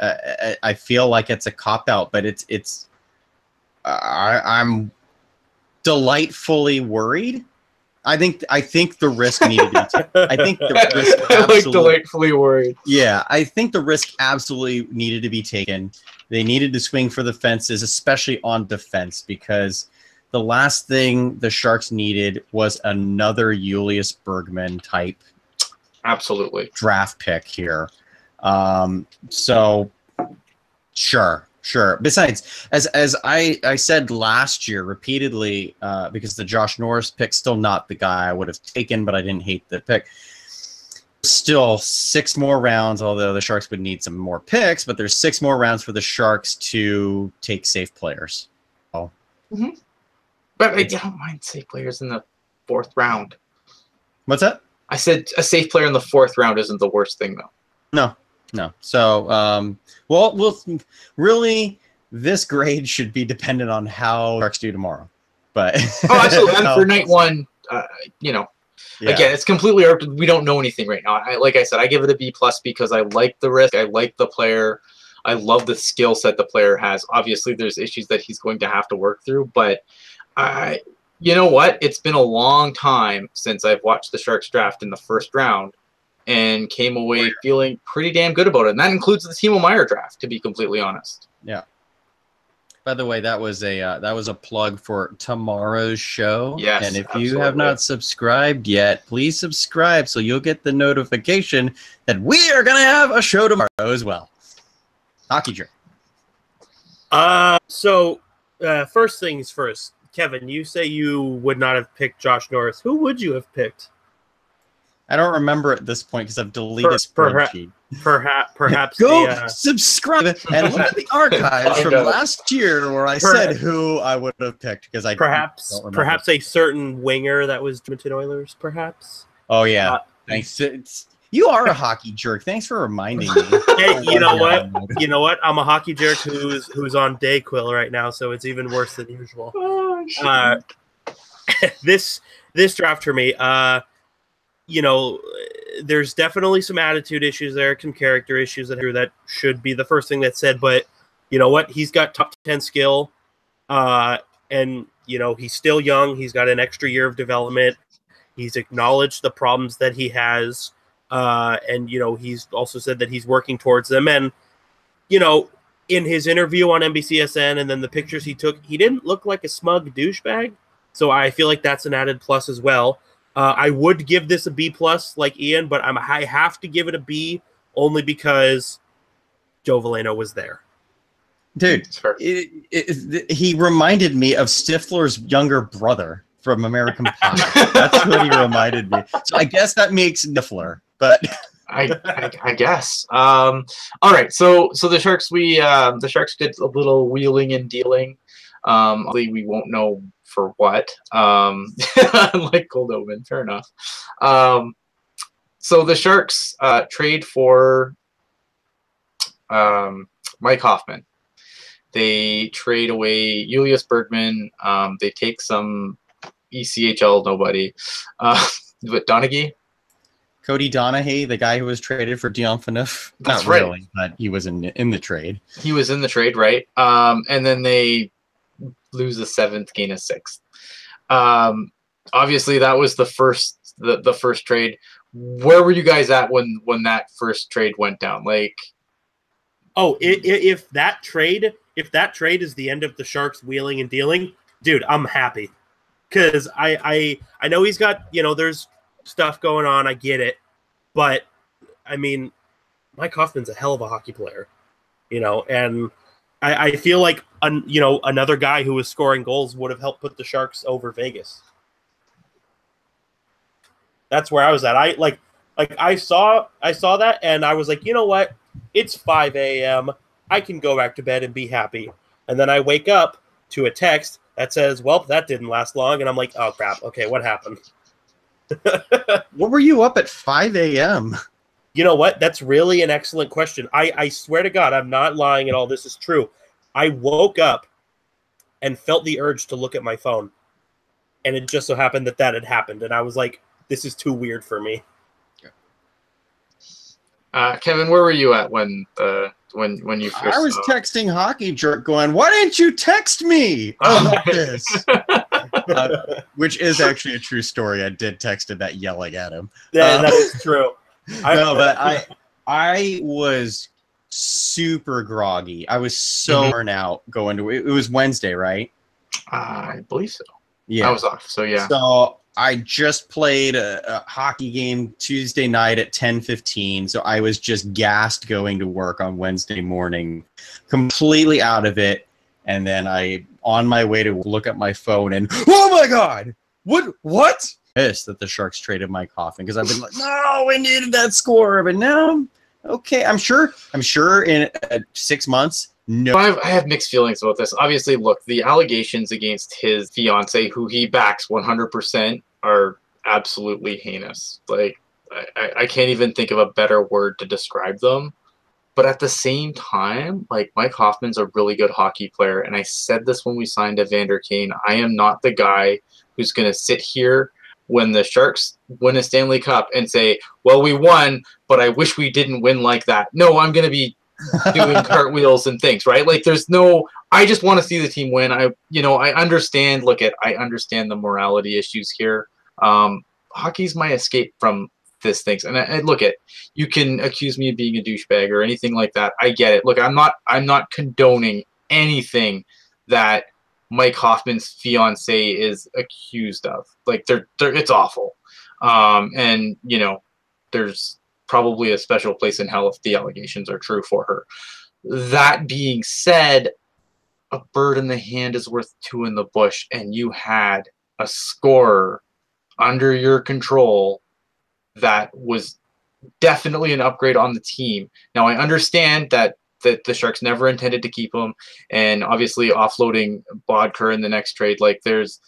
I feel like it's a cop-out, but I'm delightfully worried. I think the risk needed to be taken. I think the risk like delightfully worried. Yeah, I think the risk absolutely needed to be taken. They needed to swing for the fences, especially on defense, because the last thing the Sharks needed was another Julius Bergman type draft pick here. So sure. Besides, as I said last year repeatedly, because the Josh Norris pick's still not the guy I would have taken, but I didn't hate the pick. Still 6 more rounds, although the Sharks would need some more picks, but there's 6 more rounds for the Sharks to take safe players. Oh. Mm-hmm. But I don't mind safe players in the 4th round. What's that? I said a safe player in the 4th round isn't the worst thing, though. No. So, we'll really, this grade should be dependent on how Sharks do tomorrow. But absolutely. And for night one, again, it's completely open. We don't know anything right now. Like I said, I give it a B+ because I like the risk. I like the player. I love the skill set the player has. Obviously, there's issues that he's going to have to work through, but you know what? It's been a long time since I've watched the Sharks draft in the 1st round and came away feeling pretty damn good about it. And that includes the Timo Meier draft, to be completely honest. Yeah. By the way, that was a plug for tomorrow's show. Yes, and if you have not subscribed yet, please subscribe so you'll get the notification that we are going to have a show tomorrow as well. Hockey Drink. So first things first. Kevin, you say you would not have picked Josh Norris. Who would you have picked? I don't remember at this point because I've deleted spreadsheet. Perhaps Go the, subscribe and look at the archives from last year where I said who I would have picked because I don't remember. Perhaps a certain winger that was Edmonton Oilers, perhaps. Oh yeah, thanks. You are a hockey jerk. Thanks for reminding me. Hey, you know what? You know what? I'm a hockey jerk who's on Dayquil right now, so it's even worse than usual. Oh, this draft for me, you know, there's definitely some attitude issues there, some character issues that should be the first thing that's said. But you know what? He's got top 10 skill, and you know he's still young. He's got an extra year of development. He's acknowledged the problems that he has, and you know he's also said that he's working towards them. And you know, in his interview on NBCSN and then the pictures he took, he didn't look like a smug douchebag. So I feel like that's an added plus as well. I would give this a B plus like Ian, but I have to give it a B only because Joe Veleno was there. Dude, he reminded me of Stifler's younger brother from American Pie. That's what he reminded me. So I guess that makes Stifler, but I guess. All right, so the Sharks the Sharks did a little wheeling and dealing. We won't know for what. Like Goldobin, fair enough. So the Sharks trade for Mike Hoffman. They trade away Julius Bergman. They take some ECHL nobody. But Donaghy? Cody Donaghy, the guy who was traded for Dion Phaneuf. That's Not right. Really, but he was in the trade. He was in the trade, right? And then they lose the 7th, gain a 6th. Obviously, that was the first trade. Where were you guys at when that first trade went down? Like, oh, if that trade is the end of the Sharks wheeling and dealing, dude, I'm happy because I know he's got, you know, there's stuff going on. I get it, but I mean, Mike Hoffman's a hell of a hockey player, you know, and I feel like you know, another guy who was scoring goals would have helped put the Sharks over Vegas. That's where I was at. I saw that and I was like, you know what? It's 5 a.m. I can go back to bed and be happy. And then I wake up to a text that says, well, that didn't last long. And I'm like, oh, crap. Okay, what happened? What were you up at 5 a.m.? You know what? That's really an excellent question. I swear to God, I'm not lying at all. This is true. I woke up and felt the urge to look at my phone. And it just so happened that had happened. And I was like, this is too weird for me. Kevin, where were you at when you first? I was texting Hockey Jerk, going, "Why didn't you text me about this?" Which is actually a true story. I did texted that yelling at him. Yeah, that is true. But I was super groggy. I was so worn out going to it. It was Wednesday, right? I believe so. Yeah, I was off. So yeah. So I just played a hockey game Tuesday night at 10:15, so I was just gassed going to work on Wednesday morning, completely out of it. And then on my way to look at my phone, and oh my God, what? Pissed that the Sharks traded Mike Hoffman because I've been like, no, we needed that score, but now, okay, I'm sure in 6 months. No, I have mixed feelings about this. Obviously, look, the allegations against his fiance, who he backs 100%, are absolutely heinous. Like, I can't even think of a better word to describe them. But at the same time, like, Mike Hoffman's a really good hockey player. And I said this when we signed Evander Kane. I am not the guy who's going to sit here when the Sharks win a Stanley Cup and say, well, we won, but I wish we didn't win like that. No, I'm going to be doing cartwheels and things, right? Like, there's no, I just want to see the team win. I understand, I understand the morality issues here. Hockey's my escape from this things. And I look at, you can accuse me of being a douchebag or anything like that. I get it. Look, I'm not condoning anything that Mike Hoffman's fiance is accused of. Like, it's awful. And you know, there's probably a special place in hell if the allegations are true for her. That being said, a bird in the hand is worth two in the bush, and you had a scorer under your control that was definitely an upgrade on the team. Now I understand that the Sharks never intended to keep him, and obviously offloading Bodker in the next trade, like there's,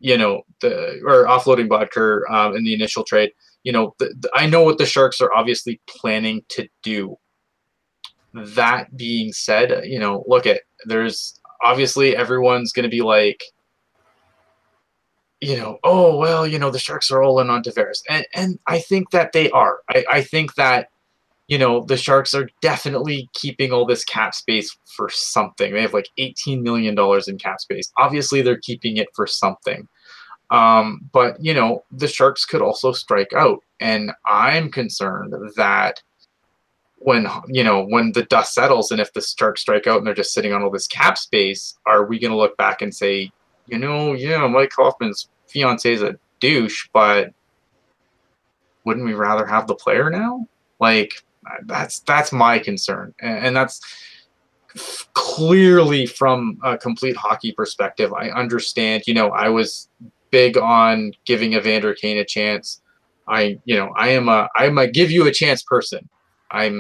or offloading Bodker in the initial trade. I know what the Sharks are obviously planning to do. That being said, there's obviously everyone's going to be like, oh, well, the Sharks are all in on Tavares. And I think that they are. I think that, the Sharks are definitely keeping all this cap space for something. They have like $18 million in cap space. Obviously, they're keeping it for something. But, the Sharks could also strike out. And I'm concerned that when the dust settles and if the Sharks strike out and they're just sitting on all this cap space, are we going to look back and say, Mike Hoffman's fiance is a douche, but wouldn't we rather have the player now? Like, that's my concern. And that's clearly from a complete hockey perspective. I understand, I was big on giving Evander Kane a chance. I'm a give you a chance person. I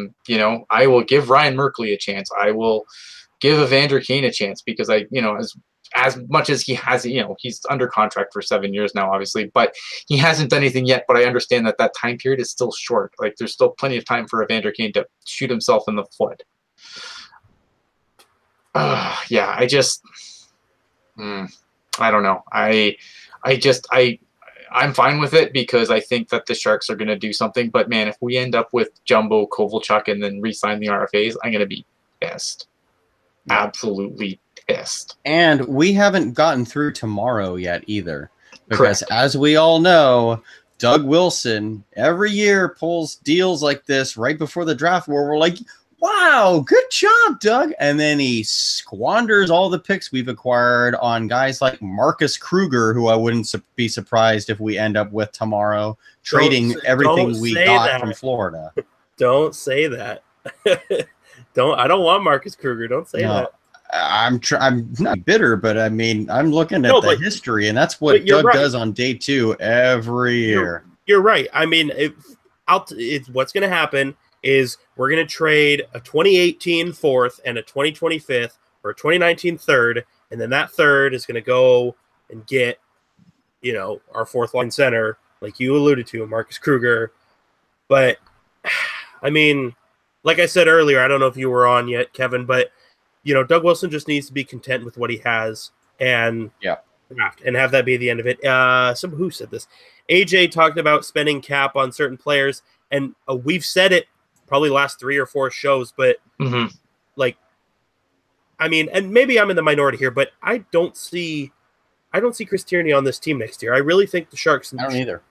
will give Ryan Merkley a chance. I will give Evander Kane a chance because as much as he has, he's under contract for 7 years now, obviously, but he hasn't done anything yet. But I understand that time period is still short. Like there's still plenty of time for Evander Kane to shoot himself in the foot. Yeah, I don't know. I'm fine with it because I think that the Sharks are going to do something. But man, if we end up with Jumbo Kovalchuk and then re-sign the RFAs, I'm going to be pissed. Absolutely pissed. And we haven't gotten through tomorrow yet either. Because as we all know, Doug Wilson every year pulls deals like this right before the draft where we're like, wow, good job, Doug. And then he squanders all the picks we've acquired on guys like Marcus Kruger, who I wouldn't be surprised if we end up with tomorrow, trading everything we got from Florida. Don't say that. I don't want Marcus Kruger. Don't say that. I'm not bitter, but I mean, I'm looking at the history, and that's what Doug does on day 2 every year. You're right. I mean, it's what's going to happen is we're going to trade a 2018 fourth and a 2020 fifth or a 2019 third, and then that third is going to go and get, our fourth line center, like you alluded to, Marcus Kruger. But, I mean, like I said earlier, I don't know if you were on yet, Kevin, but, Doug Wilson just needs to be content with what he has and draft and have that be the end of it. Who said this? AJ talked about spending cap on certain players, and we've said it probably last 3 or 4 shows, but I mean, and maybe I'm in the minority here, but I don't see Chris Tierney on this team next year. I really think the Sharks. I don't either.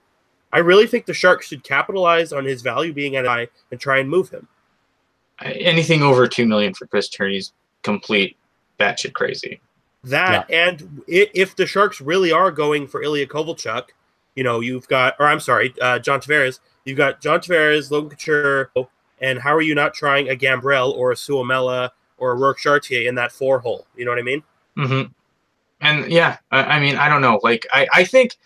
I really think the Sharks should capitalize on his value being at high and try and move him. Anything over $2 million for Chris Tierney's complete batshit crazy. And if the Sharks really are going for Ilya Kovalchuk, you've got, John Tavares. You've got John Tavares, Logan Couture, and how are you not trying a Gambrell or a Suomela or a Rourke Chartier in that 4 hole? You know what I mean? Mm-hmm. And yeah, I mean, I don't know. Like, I think,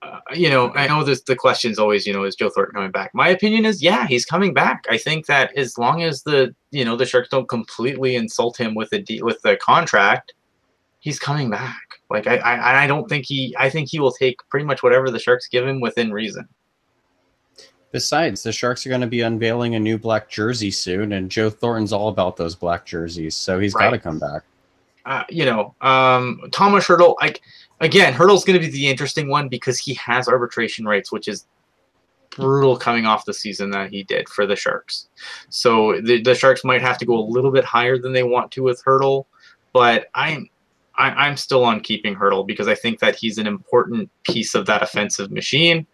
I know the question's always, is Joe Thornton coming back? My opinion is, yeah, he's coming back. I think that as long as the Sharks don't completely insult him with the contract, he's coming back. Like, I think he will take pretty much whatever the Sharks give him within reason. Besides, the Sharks are going to be unveiling a new black jersey soon, and Joe Thornton's all about those black jerseys, so he's got to come back. Thomas Hertl, Hertl's going to be the interesting one because he has arbitration rights, which is brutal coming off the season that he did for the Sharks. So the Sharks might have to go a little bit higher than they want to with Hertl, but I'm still on keeping Hertl because I think that he's an important piece of that offensive machine.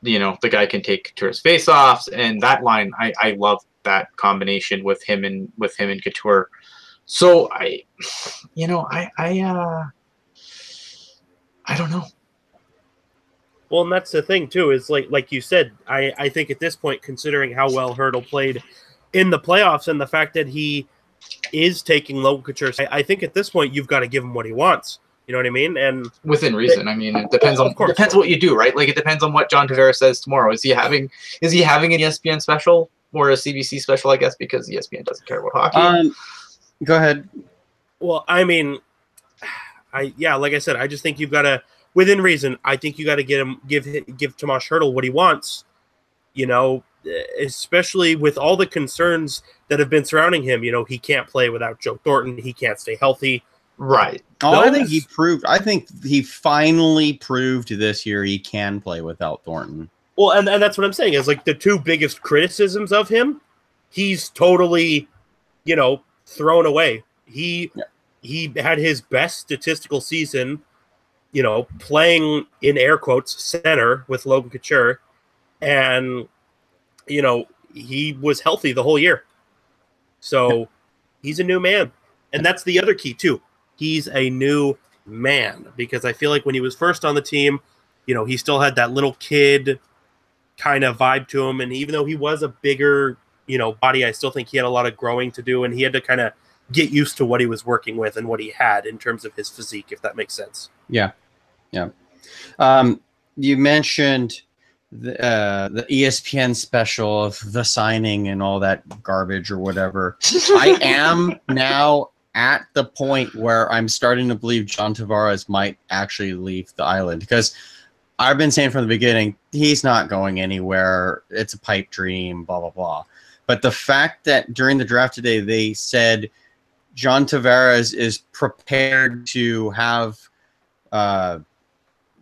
The guy can take Couture's faceoffs, and that line, I love that combination with him and Couture. So I don't know. Well, and that's the thing too, is like you said, I think at this point, considering how well Hertl played in the playoffs and the fact that he is taking Logan Couture, I think at this point you've got to give him what he wants. You know what I mean? And within reason. I mean, it depends on what you do, right? Like it depends on what John Tavares says tomorrow. Is he having an ESPN special or a CBC special? I guess because ESPN doesn't care about hockey. Go ahead. Well, I mean, like I said, I just think you've got to, within reason. I think you got to give Tomas Hertl what he wants. You know, especially with all the concerns that have been surrounding him. You know, he can't play without Joe Thornton. He can't stay healthy. Right. Oh, I think he finally proved this year he can play without Thornton. Well, and that's what I'm saying is like the two biggest criticisms of him, he's totally, you know, thrown away. He had his best statistical season, you know, playing in air quotes center with Logan Couture, and you know, he was healthy the whole year. So he's a new man. And that's the other key too. He's a new man, because I feel like when he was first on the team, you know, he still had that little kid kind of vibe to him. And even though he was a bigger, you know, body, I still think he had a lot of growing to do, and he had to kind of get used to what he was working with and what he had in terms of his physique, if that makes sense. Yeah. Yeah. You mentioned the ESPN special of the signing and all that garbage or whatever. I am now at the point where I'm starting to believe John Tavares might actually leave the island, because I've been saying from the beginning, he's not going anywhere. It's a pipe dream, blah, blah, blah. But the fact that during the draft today, they said John Tavares is prepared to have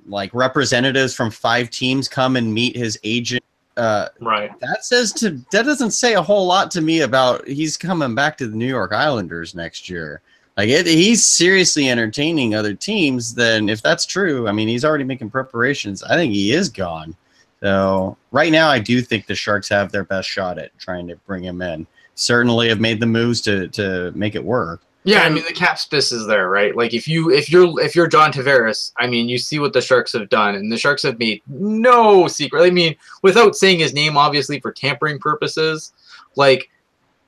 like representatives from 5 teams come and meet his agent. Right. That doesn't say a whole lot to me about he's coming back to the New York Islanders next year. Like he's seriously entertaining other teams. Then if that's true, I mean, he's already making preparations. I think he is gone. So right now, I do think the Sharks have their best shot at trying to bring him in. Certainly have made the moves to make it work. Yeah, I mean the cap space is there, right? Like if you're John Tavares, I mean you see what the Sharks have done, and the Sharks have made no secret. I mean, without saying his name, obviously for tampering purposes, like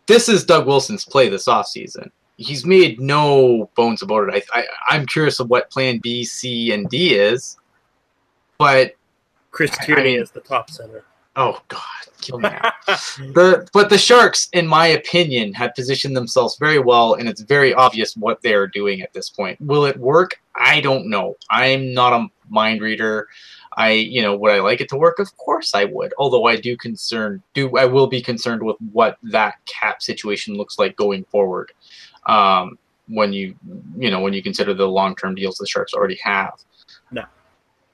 this is Doug Wilson's play this offseason. He's made no bones about it. I'm curious of what Plan B, C, and D is, but Chris Tierney is the top center. Oh God, kill me now. But the Sharks, in my opinion, have positioned themselves very well, and it's very obvious what they are doing at this point. Will it work? I don't know. I'm not a mind reader. Would I like it to work? Of course I would. Although I will be concerned with what that cap situation looks like going forward. When you consider the long-term deals the Sharks already have.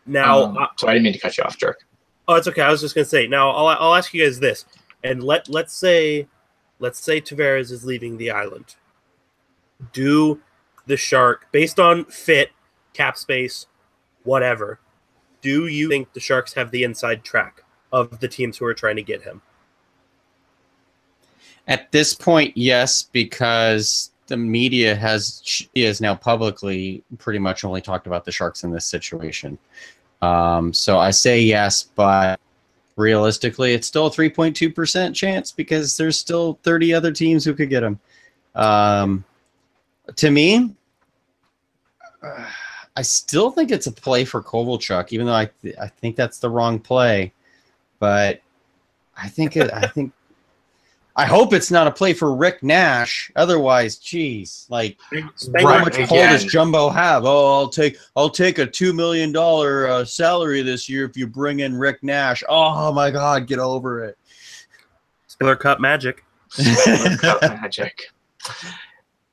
Now, so I didn't mean to cut you off, Jerk. Oh, it's okay. I was just going to say. Now, I'll ask you guys this, and let's say Tavares is leaving the island. Do the Shark, based on fit, cap space, whatever, do you think the Sharks have the inside track of the teams who are trying to get him? At this point, yes, because the media has now publicly pretty much only talked about the Sharks in this situation. So I say yes, but realistically, it's still a 3.2% chance because there's still 30 other teams who could get him. To me, I still think it's a play for Kovalchuk, even though I think that's the wrong play. But I hope it's not a play for Rick Nash. Otherwise, geez, like how much pull does Jumbo have? Oh, I'll take a $2 million salary this year if you bring in Rick Nash. Oh my God, get over it. Spiller Cup magic. Spiller Cup magic.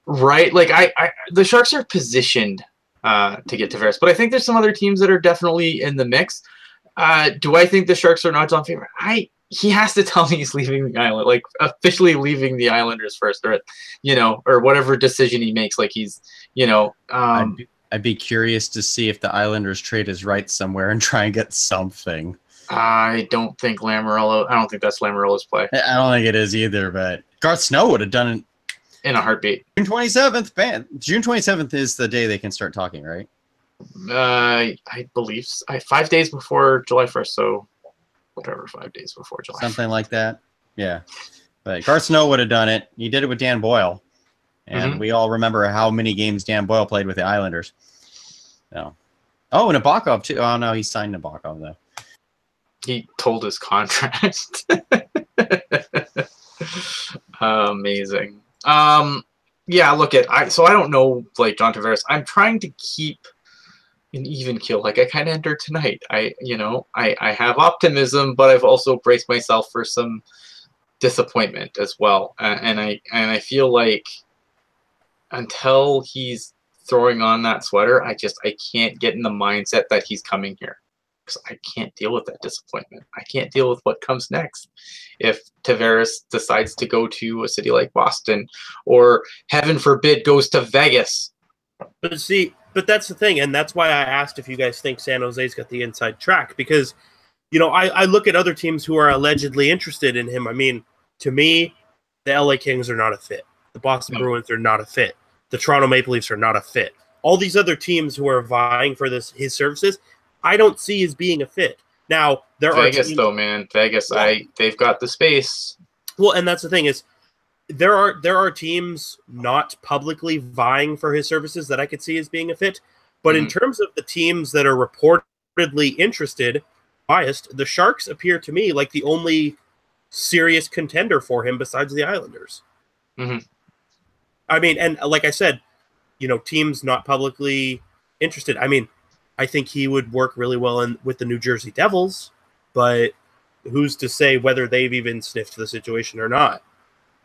Right, like the Sharks are positioned to get Tavares, but I think there's some other teams that are definitely in the mix. Do I think the Sharks are not on favorite? He has to tell me he's leaving the island, like officially leaving the Islanders first, or whatever decision he makes. Like he's, I'd be curious to see if the Islanders trade his rights somewhere and try and get something. I don't think that's Lamoriello's play. I don't think it is either, but Garth Snow would have done it in a heartbeat. June 27th, June 27th is the day they can start talking, right? I believe 5 days before July 1st, so whatever, 5 days before July 1st. Something like that. Yeah. But Garth Snow would have done it. He did it with Dan Boyle. And we all remember how many games Dan Boyle played with the Islanders. No. Oh, Nabokov too. Oh no, he signed Nabokov though. He told his contract. Amazing. Yeah, look at so I don't know, like, John Tavares. I'm trying to keep an even keel. Like, I kind of entered tonight. I have optimism, but I've also braced myself for some disappointment as well. And I feel like until he's throwing on that sweater, I can't get in the mindset that he's coming here. Because I can't deal with that disappointment. I can't deal with what comes next. If Tavares decides to go to a city like Boston, or heaven forbid goes to Vegas. But see, that's the thing, and that's why I asked if you guys think San Jose's got the inside track, because, you know, I look at other teams who are allegedly interested in him. I mean, to me, the LA Kings are not a fit. The Boston Bruins are not a fit. The Toronto Maple Leafs are not a fit. All these other teams who are vying for his services, I don't see as being a fit. Now, there are Vegas, though, man. Vegas, they've got the space. Well, and that's the thing is, there are teams not publicly vying for his services that I could see as being a fit. But in terms of the teams that are reportedly interested, biased, the Sharks appear to me like the only serious contender for him besides the Islanders. Mm-hmm. I mean, and like I said, you know, teams not publicly interested. I mean, I think he would work really well with the New Jersey Devils, but who's to say whether they've even sniffed the situation or not?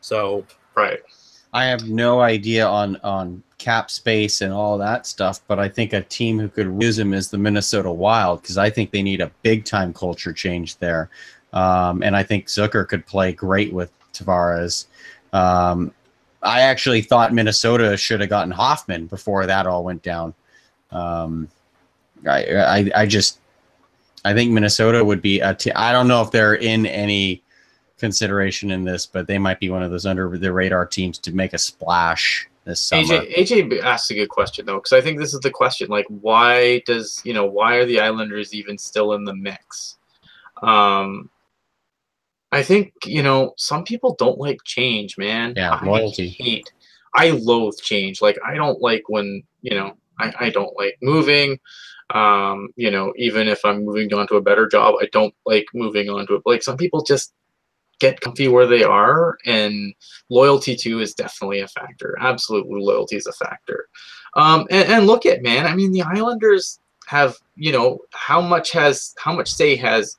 So, right. I have no idea on cap space and all that stuff, but I think a team who could use him is the Minnesota Wild, because I think they need a big-time culture change there. And I think Zucker could play great with Tavares. I actually thought Minnesota should have gotten Hoffman before that all went down. I think Minnesota would be I don't know if they're in any consideration in this, but they might be one of those under the radar teams to make a splash this summer. AJ asked a good question though, because I think this is the question: like, why are the Islanders even still in the mix? I think, some people don't like change, man. Yeah, loyalty. I loathe change. Like, I don't like when I don't like moving. Even if I'm moving on to a better job, I don't like moving on to it. Like, some people just get comfy where they are, and loyalty too is definitely a factor. Absolutely, loyalty is a factor. And look at, man, I mean, the Islanders have, how much say has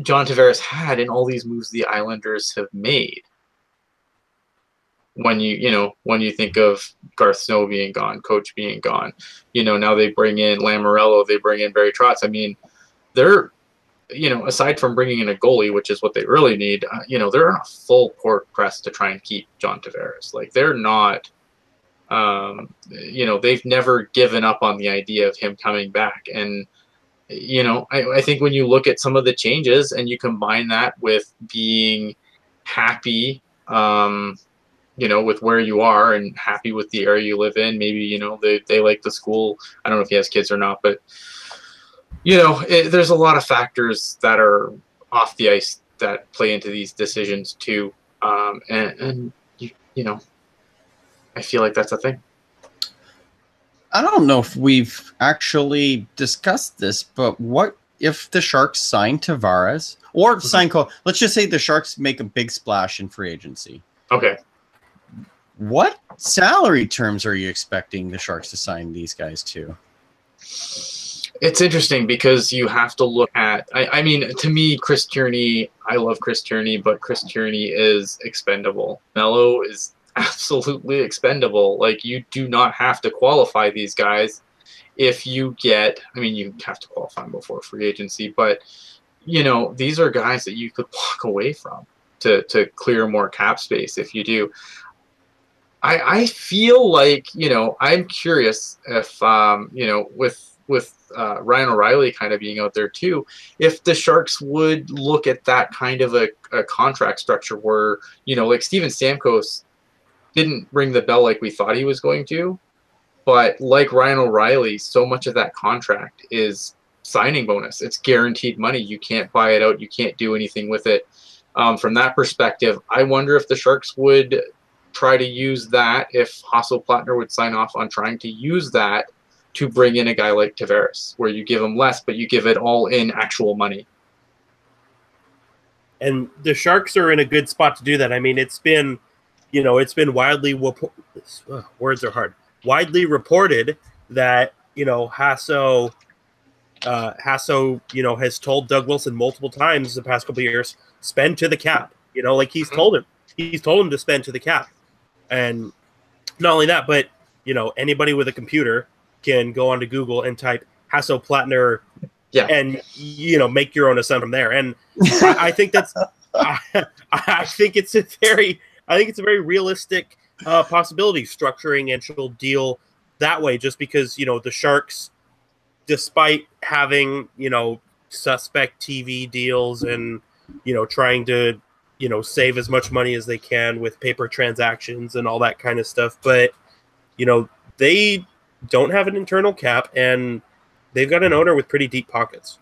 John Tavares had in all these moves the Islanders have made? When you think of Garth Snow being gone, Coach being gone, now they bring in Lamoriello, they bring in Barry Trotz. I mean, they're, aside from bringing in a goalie, which is what they really need, they're on a full court press to try and keep John Tavares. Like, they're not, they've never given up on the idea of him coming back. And, I think when you look at some of the changes and you combine that with being happy, with where you are and happy with the area you live in, maybe, they like the school. I don't know if he has kids or not, but, there's a lot of factors that are off the ice that play into these decisions too. And I feel like that's a thing. I don't know if we've actually discussed this, but what if the Sharks sign Tavares or sign Cole? Let's just say the Sharks make a big splash in free agency. Okay. What salary terms are you expecting the Sharks to sign these guys to? It's interesting because you have to look at, I mean, to me, Chris Tierney, I love Chris Tierney, but Chris Tierney is expendable. Melo is absolutely expendable. Like, you do not have to qualify these guys if you get, I mean, you have to qualify them before free agency, but, these are guys that you could walk away from to clear more cap space if you do. I feel like, I'm curious if, with Ryan O'Reilly kind of being out there too, if the Sharks would look at that kind of a contract structure where, like Steven Stamkos didn't ring the bell like we thought he was going to, but like Ryan O'Reilly, so much of that contract is signing bonus. It's guaranteed money. You can't buy it out. You can't do anything with it. From that perspective, I wonder if the Sharks would try to use that, if Hasso-Plattner would sign off on trying to use that to bring in a guy like Tavares, where you give him less, but you give it all in actual money. And the Sharks are in a good spot to do that. I mean, it's been widely words are hard. Widely reported that Hasso, has told Doug Wilson multiple times the past couple of years, spend to the cap. Like he's told him to spend to the cap. And not only that, but anybody with a computer can go onto Google and type Hasso Plattner, and make your own assumption from there. And I think that's I think it's a very realistic possibility, structuring and she'll deal that way, just because the Sharks, despite having suspect TV deals and trying to save as much money as they can with paper transactions and all that kind of stuff, but they don't have an internal cap, and they've got an owner with pretty deep pockets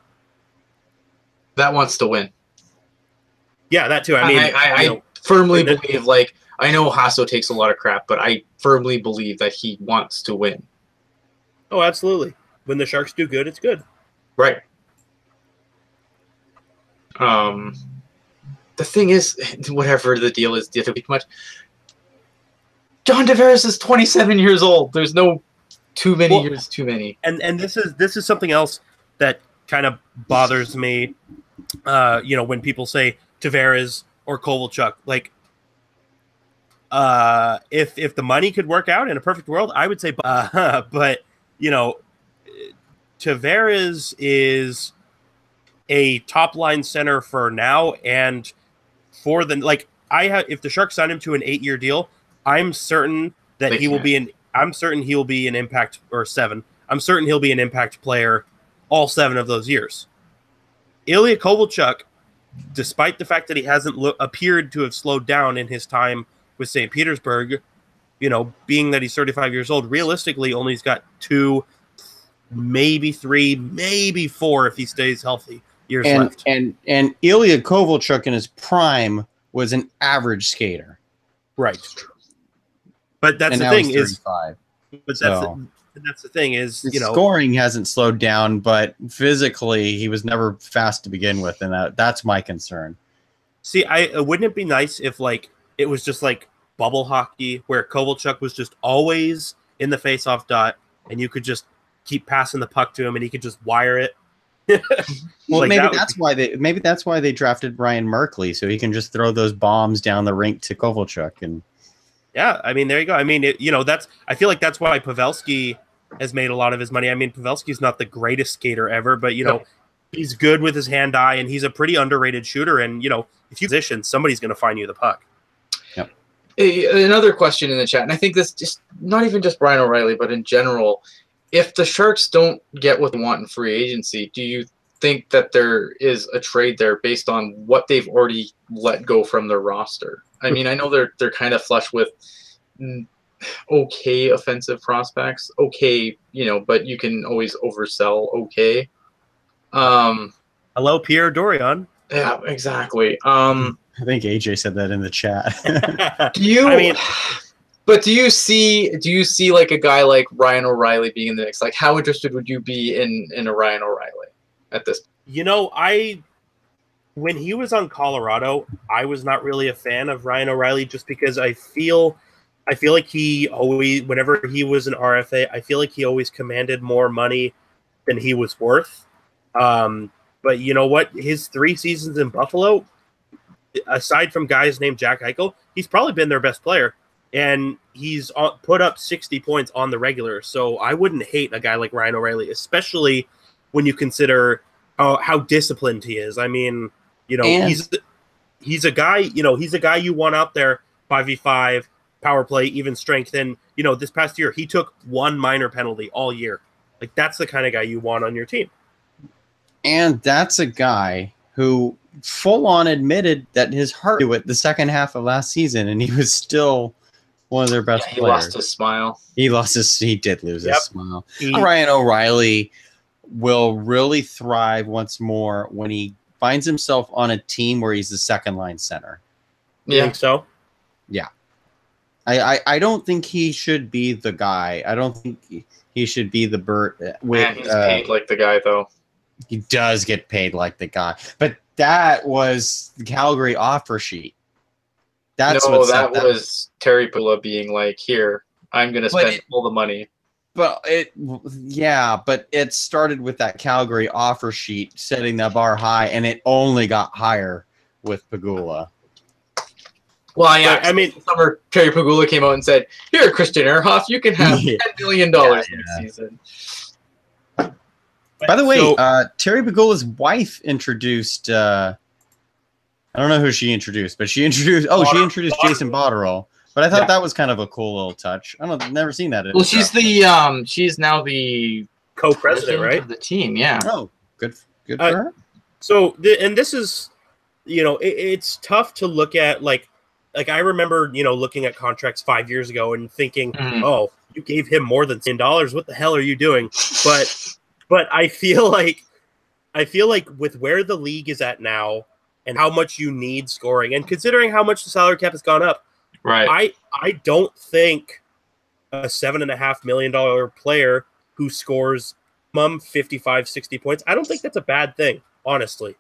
that wants to win. Yeah, that too. I mean, I firmly believe, like, I know Hasso takes a lot of crap, but I firmly believe that he wants to win. Oh, absolutely. When the Sharks do good, it's good. Right. The thing is, whatever the deal is, too much. John Tavares is 27 years old. There's no too many years too many. And this is something else that kind of bothers me. When people say Tavares or Kovalchuk, like, if the money could work out in a perfect world, I would say, but Tavares is a top line center for now, and for the if the Sharks sign him to an 8-year deal, I'm certain that he will be an impact, or 7. I'm certain he'll be an impact player all 7 of those years. Ilya Kovalchuk, despite the fact that he hasn't appeared to have slowed down in his time with St. Petersburg, being that he's 35 years old, realistically only has got 2, maybe 3, maybe 4 if he stays healthy years left. And Ilya Kovalchuk in his prime was an average skater. Right. But that's the thing is, that's the thing is, his scoring hasn't slowed down, but physically he was never fast to begin with, and that's my concern. See, wouldn't it be nice if it was just like bubble hockey, where Kovalchuk was just always in the face-off dot, and you could just keep passing the puck to him, and he could just wire it. Well, maybe that's why they drafted Ryan Merkley, so he can just throw those bombs down the rink to Kovalchuk. And yeah, I mean, there you go. I mean, I feel like that's why Pavelski has made a lot of his money. I mean, Pavelski's not the greatest skater ever, but he's good with his hand-eye, and he's a pretty underrated shooter. And if you position, somebody's going to find you the puck. Yep. Another question in the chat, and I think this just not even just Brian O'Reilly, but in general, if the Sharks don't get what they want in free agency, do you think that there is a trade there based on what they've already let go from their roster? I mean, I know they're kind of flush with okay offensive prospects, okay, but you can always oversell okay. Hello, Pierre Dorion. Yeah, exactly. I think AJ said that in the chat. Do you see like a guy like Ryan O'Reilly being in the mix? Like, how interested would you be in a Ryan O'Reilly at this point? When he was on Colorado, I was not really a fan of Ryan O'Reilly, just because I feel like he always, whenever he was an RFA, I feel like he always commanded more money than he was worth. But you know what? His 3 seasons in Buffalo, aside from guys named Jack Eichel, he's probably been their best player. And he's put up 60 points on the regular. So I wouldn't hate a guy like Ryan O'Reilly, especially when you consider how disciplined he is. I mean, he's a guy you want out there 5v5, power play, even strength. And, this past year, he took 1 minor penalty all year. Like, that's the kind of guy you want on your team. And that's a guy who full on admitted that his heart knew it the second half of last season, and he was still one of their best players. He lost his smile. He did lose his smile. Ryan O'Reilly will really thrive once more when he finds himself on a team where he's the second line center. You think so? Yeah. I don't think he should be the guy. I don't think he should be the Bert. Man, he's paid like the guy, though. He does get paid like the guy. But that was the Calgary offer sheet. That was Terry Pula being like, here, I'm going to spend all the money. But it started with that Calgary offer sheet setting the bar high, and it only got higher with Pegula. Well, yeah, I mean, summer Terry Pegula came out and said, "Here, Christian Ehrhoff, you can have $10 million next season." By the way, Terry Pegula's wife introduced. I don't know who she introduced, but she introduced. Oh, she introduced Jason Botterill. But I thought that was kind of a cool little touch. I've never seen that. Well, she's she's now the co-president, right, of the team. Yeah. Oh, good for her. So, and this is, it's tough to look at like I remember, looking at contracts 5 years ago and thinking, oh, you gave him more than $10. What the hell are you doing? But I feel like with where the league is at now and how much you need scoring, and considering how much the salary cap has gone up, right? I don't think a $7.5 million player who scores 55, 60 points, I don't think that's a bad thing, honestly.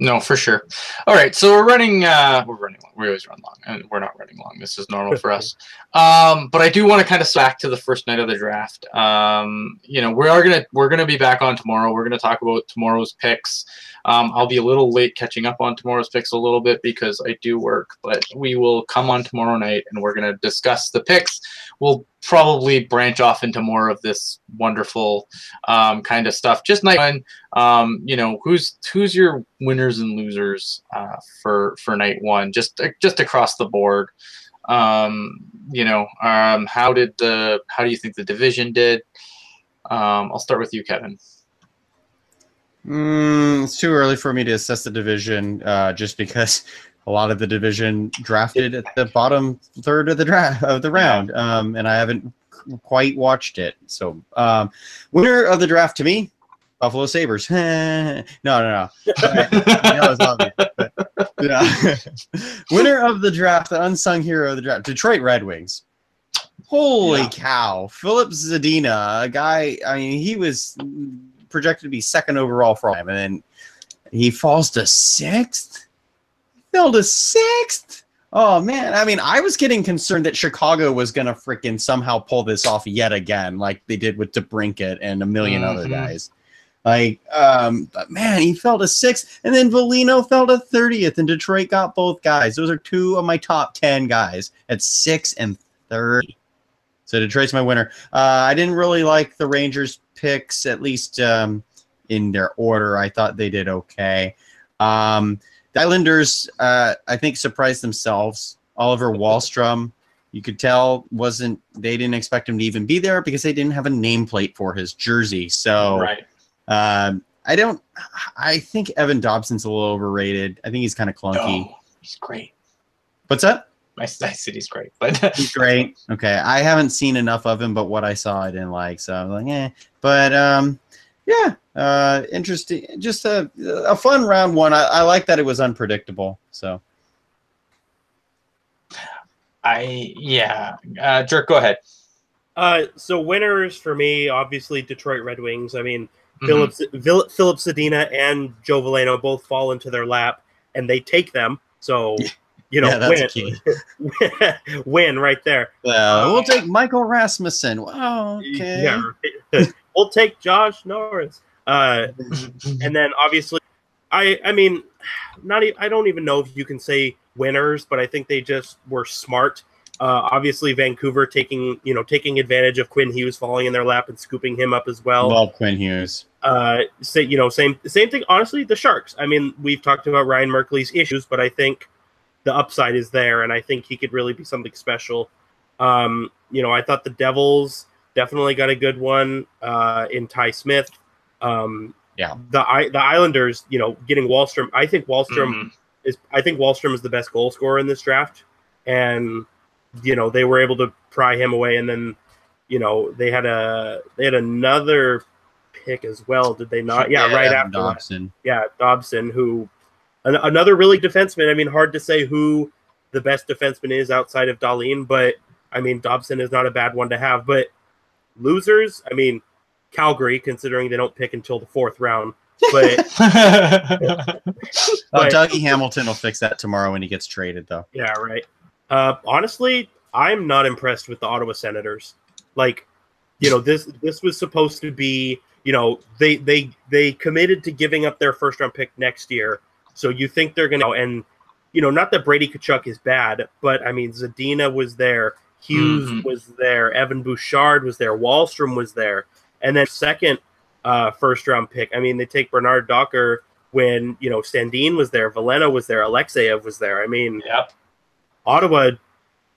No, for sure. All right, so we're running long. We always run long, and we're not running long. This is normal for us. But I do want to kind of back to the first night of the draft. We're gonna be back on tomorrow. We're gonna talk about tomorrow's picks. I'll be a little late catching up on tomorrow's picks a little bit because I do work, but we will come on tomorrow night and we're gonna discuss the picks. We'll probably branch off into more of this wonderful kind of stuff. Just night one, who's your winners and losers for night one, just across the board. How do you think the division did? I'll start with you, Kevin. It's too early for me to assess the division, just because a lot of the division drafted at the bottom third of the round, and I haven't quite watched it. So, winner of the draft to me, Buffalo Sabres. No. It's not me. Winner of the draft, the unsung hero of the draft, Detroit Red Wings. Holy cow. Philip Zadina, a guy, I mean, he was projected to be second overall for him, and then he falls to sixth? Fell to sixth? Oh, man. I mean, I was getting concerned that Chicago was going to freaking somehow pull this off yet again, like they did with DeBrincat and a million other guys. But man, he fell to sixth, and then Volino fell to 30th, and Detroit got both guys. Those are two of my top 10 guys at 6 and 30. So Detroit's my winner. I didn't really like the Rangers picks, at least in their order. I thought they did okay. The Islanders, I think, surprised themselves. Oliver Wahlstrom, you could tell they didn't expect him to even be there because they didn't have a nameplate for his jersey. So right. I think Evan Dobson's a little overrated. I think he's kind of clunky. Oh, he's great. What's that? I said he's great, but he's great. Okay, I haven't seen enough of him, but what I saw, I didn't like. So I was like, eh. But interesting. Just a fun round one. I like that it was unpredictable. So, Jerk, go ahead. So winners for me, obviously Detroit Red Wings. I mean, Philip Zadina and Joe Veleno both fall into their lap, and they take them. So. Win right there. We'll take Michael Rasmussen. Wow, okay. Yeah, right. We'll take Josh Norris. And then obviously, I don't even know if you can say winners, but I think they just were smart. Obviously, Vancouver taking advantage of Quinn Hughes falling in their lap and scooping him up as well. Love Quinn Hughes. Same thing. Honestly, the Sharks. I mean, we've talked about Ryan Merkley's issues, but I think the upside is there, and I think he could really be something special. I thought the Devils definitely got a good one in Ty Smith. The Islanders, getting Wahlstrom. I think Wahlstrom is the best goal scorer in this draft, and they were able to pry him away. And then they had another pick as well, did they not? Right after Dobson. Dobson, who. Another really defenseman. I mean, hard to say who the best defenseman is outside of Dahlin, but I mean, Dobson is not a bad one to have, but losers, I mean, Calgary, considering they don't pick until the 4th round. But, Dougie Hamilton will fix that tomorrow when he gets traded, though. Yeah, right. Honestly, I'm not impressed with the Ottawa Senators. Like, you know, this was supposed to be, you know, they committed to giving up their 1st-round pick next year. So you think they're going to, and, you know, not that Brady Tkachuk is bad, but, I mean, Zadina was there. Hughes was there. Evan Bouchard was there. Wallstrom was there. And then second 1st-round pick, I mean, they take Bernard Docker when, you know, Sandin was there. Velena was there. Alexeyev was there. I mean, Ottawa,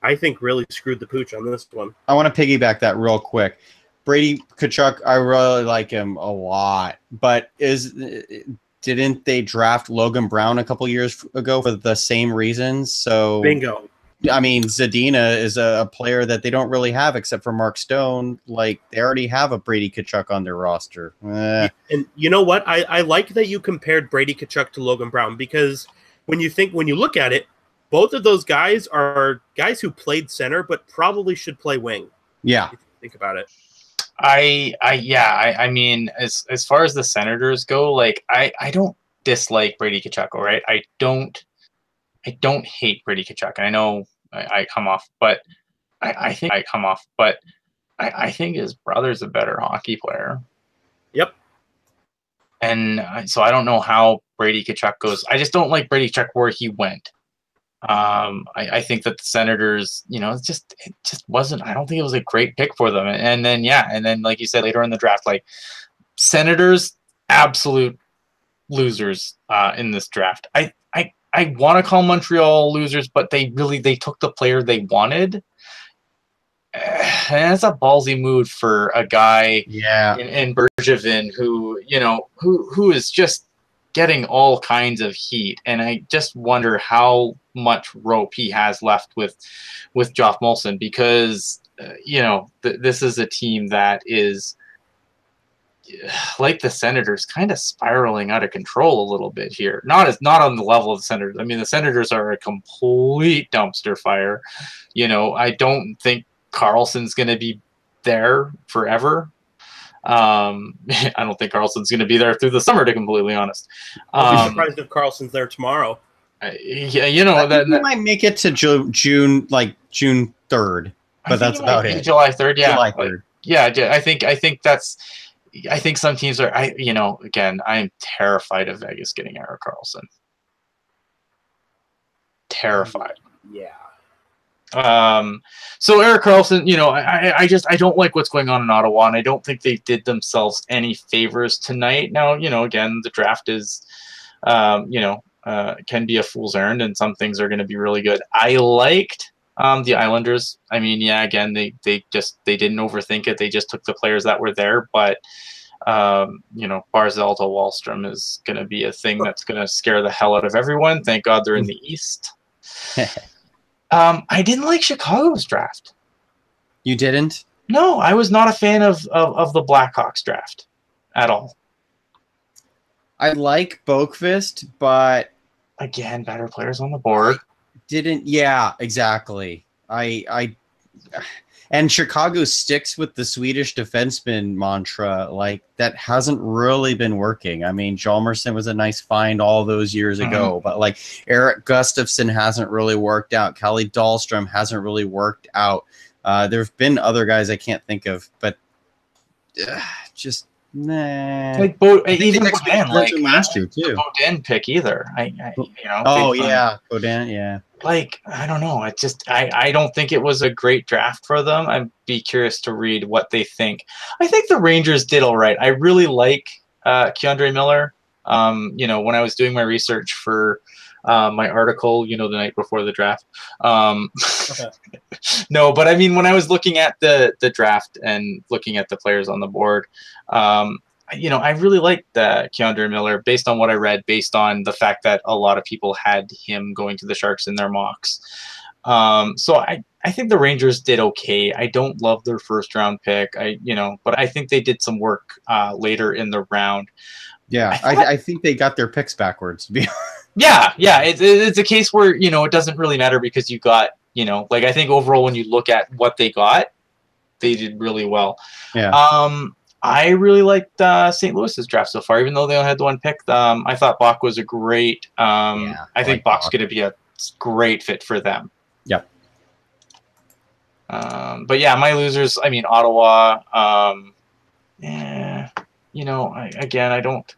I think, really screwed the pooch on this one. I want to piggyback that real quick. Brady Tkachuk, I really like him a lot. But didn't they draft Logan Brown a couple years ago for the same reasons? So bingo. I mean, Zadina is a player that they don't really have except for Mark Stone. Like, they already have a Brady Tkachuk on their roster. And you know what? I like that you compared Brady Tkachuk to Logan Brown, because when you look at it, both of those guys are guys who played center but probably should play wing. Yeah. If you think about it. I mean, as far as the Senators go, like, I don't dislike Brady Tkachuk, all right? I don't hate Brady Tkachuk. I know I come off, but I think his brother's a better hockey player. Yep. And so I don't know how Brady Tkachuk goes. I just don't like Brady Tkachuk where he went. I think that the Senators, you know, it just wasn't. I don't think it was a great pick for them. And then like you said later in the draft, like, Senators, absolute losers in this draft. I want to call Montreal losers, but they took the player they wanted. And that's a ballsy move for a guy in Bergevin who is just getting all kinds of heat. And I just wonder how much rope he has left with Geoff Molson, because this is a team that is, like the Senators, kind of spiraling out of control a little bit here. Not on the level of the Senators. I mean, the Senators are a complete dumpster fire. You know, I don't think Carlson's going to be there forever. I don't think Carlson's going to be there through the summer, to be completely honest. I'll be surprised if Carlson's there tomorrow. Yeah, you know, that might make it to June 3rd, but that's about it. July 3rd, yeah. July 3rd. I think some teams are, again, I'm terrified of Vegas getting Erik Karlsson. Terrified. Yeah. So Erik Karlsson, I don't like what's going on in Ottawa, and I don't think they did themselves any favors tonight. Now, again, the draft is, can be a fool's errand, and some things are going to be really good. I liked the Islanders. I mean, yeah, again, they didn't overthink it. They just took the players that were there. But Barzal to Wallstrom is going to be a thing that's going to scare the hell out of everyone. Thank God they're in the East. I didn't like Chicago's draft. You didn't? No, I was not a fan of the Blackhawks draft at all. I like Boqvist, but again, better players on the board. Yeah, exactly. And Chicago sticks with the Swedish defenseman mantra. Like, that hasn't really been working. I mean, Hjalmarsson was a nice find all those years ago, but like Eric Gustafsson hasn't really worked out. Kalle Dahlstrom hasn't really worked out. There've been other guys I can't think of, but just nah. Like even Bodin, like last year too. Bodin pick either. Bodin, yeah. Like, I don't know. I don't think it was a great draft for them. I'd be curious to read what they think. I think the Rangers did all right. I really like Keandre Miller. When I was doing my research for my article, the night before the draft. No, but I mean, when I was looking at the draft and looking at the players on the board, I really liked Keandre Miller based on what I read, based on the fact that a lot of people had him going to the Sharks in their mocks. So I think the Rangers did okay. I don't love their first round pick, but I think they did some work later in the round. Yeah, I think they got their picks backwards. Yeah, it's a case where it doesn't really matter because you got you know, like I think overall when you look at what they got, they did really well. Yeah. I really liked St. Louis's draft so far, even though they only had the one pick. I thought Bach was a great. I think like Bach's Bach. going to be a great fit for them. Yep. But yeah, my losers. I mean, Ottawa. Yeah, you know, I don't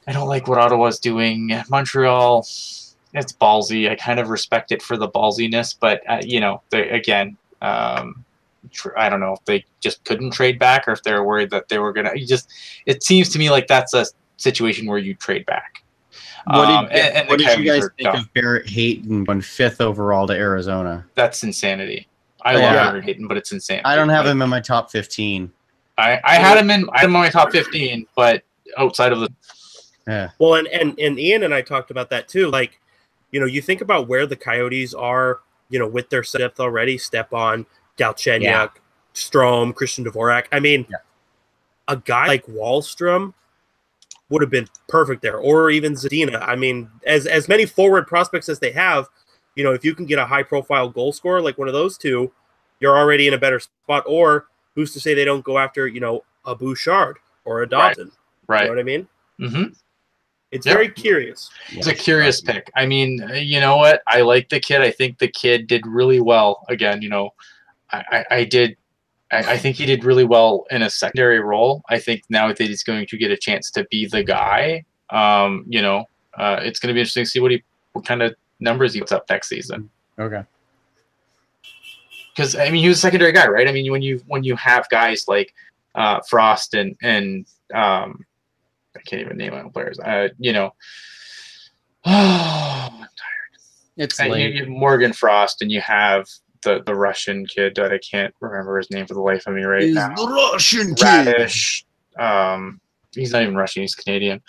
like what Ottawa's doing. Montreal, it's ballsy. I kind of respect it for the ballsiness, but you know, again. I don't know if they just couldn't trade back or if they're worried that they were gonna. It seems to me like that's a situation where you trade back. What did you guys think dumb. of Barrett Hayton going 5th overall to Arizona? That's insanity. I love Barrett Hayton, but it's insanity. I don't have him in my top 15. I had him in my top 15, but outside of the. Yeah. Well, and Ian and I talked about that too. Like, you know, you think about where the Coyotes are, you know, with their depth already, Stepan, Galchenyuk, Strome, Christian Dvorak. I mean, a guy like Wahlstrom would have been perfect there, or even Zadina. I mean, as many forward prospects as they have, you know, if you can get a high-profile goal scorer like one of those two, you're already in a better spot. Or who's to say they don't go after, you know, a Bouchard or a Dalton? Right. You know what I mean? Mm-hmm. It's very curious. It's a curious pick. I mean, you know what? I like the kid. I think the kid did really well. Again, you know, I think he did really well in a secondary role. I think now that he's going to get a chance to be the guy, you know, it's going to be interesting to see what kind of numbers he puts up next season. Okay. Because I mean, he was a secondary guy, right? I mean, when you have guys like Frost and I can't even name my own players. You know, I'm tired. It's late. You have Morgan Frost, and you have the Russian kid that I can't remember his name for the life of me right now. The Russian Radish. He's not even Russian. He's Canadian.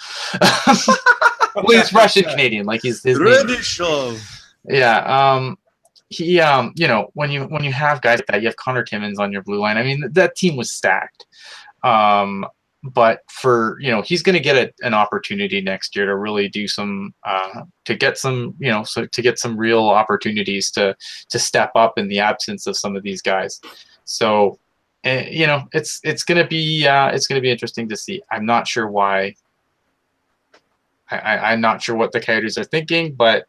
Well, he's Russian Canadian. Like his Radishov. Yeah. He. You know, when you have guys like that, you have Connor Timmins on your blue line. I mean, that team was stacked. But for, you know, he's going to get an opportunity next year to really do some to get some, you know, to get some real opportunities to step up in the absence of some of these guys. So, you know, it's going to be interesting to see. I'm not sure why. I'm not sure what the Coyotes are thinking, but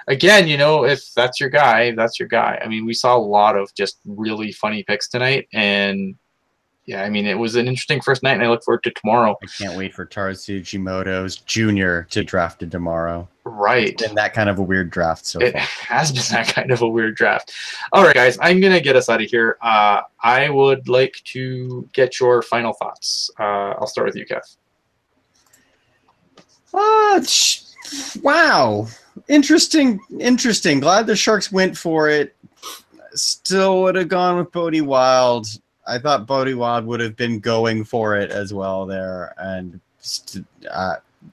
again, you know, if that's your guy, that's your guy. I mean, we saw a lot of just really funny picks tonight, and yeah, I mean, it was an interesting first night, and I look forward to tomorrow. I can't wait for Tarzu Jimoto's Jr. to drafted tomorrow. Right. It's been that kind of a weird draft so It far. has been that kind of a weird draft. All right, guys, I'm going to get us out of here. I would like to get your final thoughts. I'll start with you, Kev. Wow. Interesting. Glad the Sharks went for it. Still would have gone with Bodie Wild. I thought Bodie Wild would have been going for it as well there, and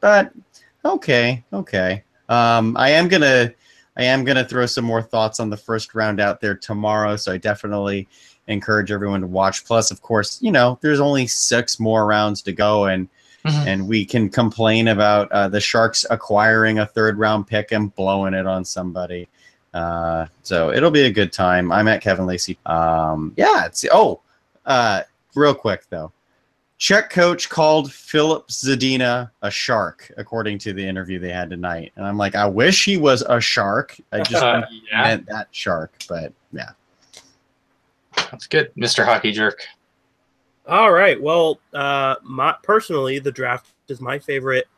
but okay. I am gonna throw some more thoughts on the first round out there tomorrow, so I definitely encourage everyone to watch. Plus, of course, you know, there's only 6 more rounds to go, and we can complain about the Sharks acquiring a 3rd round pick and blowing it on somebody. So it'll be a good time. I'm at Kevin Lacey. Real quick though, Czech coach called Filip Zadina a shark, according to the interview they had tonight, and I'm like, I wish he was a shark. I just meant that shark, but yeah, that's good, Mr. Hockey Jerk. All right, well, personally, the draft is my favorite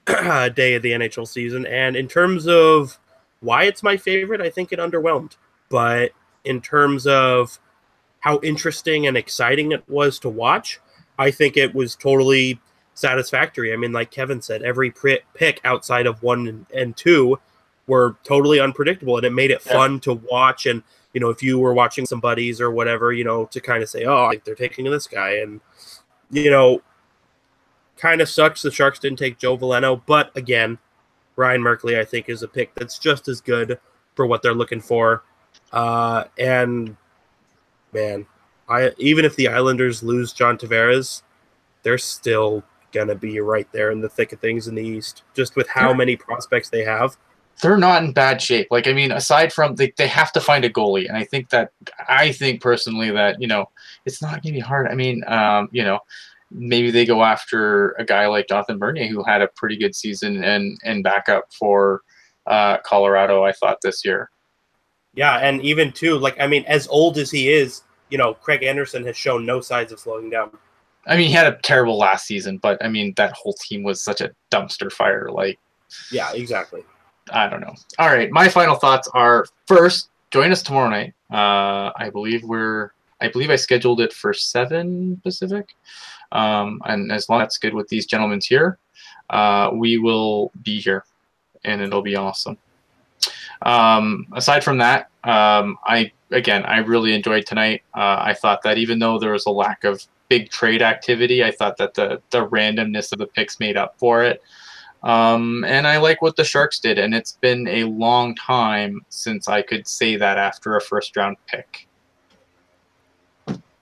day of the NHL season, and in terms of why it's my favorite, I think it underwhelmed, but in terms of how interesting and exciting it was to watch, I think it was totally satisfactory. I mean, like Kevin said, every pick outside of 1 and 2 were totally unpredictable, and it made it fun to watch. And, you know, if you were watching some buddies or whatever, you know, to kind of say, oh, I think they're taking this guy. And, you know, kind of sucks the Sharks didn't take Joe Veleno. But, again, Ryan Merkley, I think, is a pick that's just as good for what they're looking for. And man, even if the Islanders lose John Tavares, they're still going to be right there in the thick of things in the East, just with how many prospects they have. they're not in bad shape. Like, I mean, aside from they have to find a goalie, and I think personally that it's not gonna be hard. I mean, maybe they go after a guy like Jonathan Bernier, who had a pretty good season and backup for Colorado, I thought, this year. Yeah, and even too, like, I mean, as old as he is, Craig Anderson has shown no signs of slowing down. I mean, he had a terrible last season, but I mean, that whole team was such a dumpster fire. Like, yeah, exactly. I don't know. All right, my final thoughts are: first, join us tomorrow night. I believe I scheduled it for 7 Pacific, and as long as that's good with these gentlemen here, we will be here, and it'll be awesome. Aside from that, I really enjoyed tonight. I thought that even though there was a lack of big trade activity, I thought that the randomness of the picks made up for it. And I like what the Sharks did, and it's been a long time since I could say that after a first-round pick.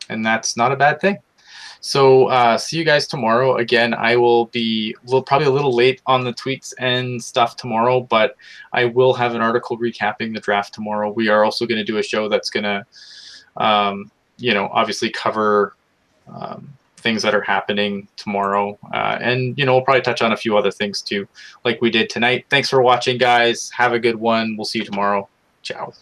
And that's not a bad thing. So see you guys tomorrow. Again, I will be probably a little late on the tweets and stuff tomorrow, but I will have an article recapping the draft tomorrow. We are also going to do a show that's going to, obviously cover things that are happening tomorrow. And, we'll probably touch on a few other things too, like we did tonight. Thanks for watching, guys. Have a good one. We'll see you tomorrow. Ciao.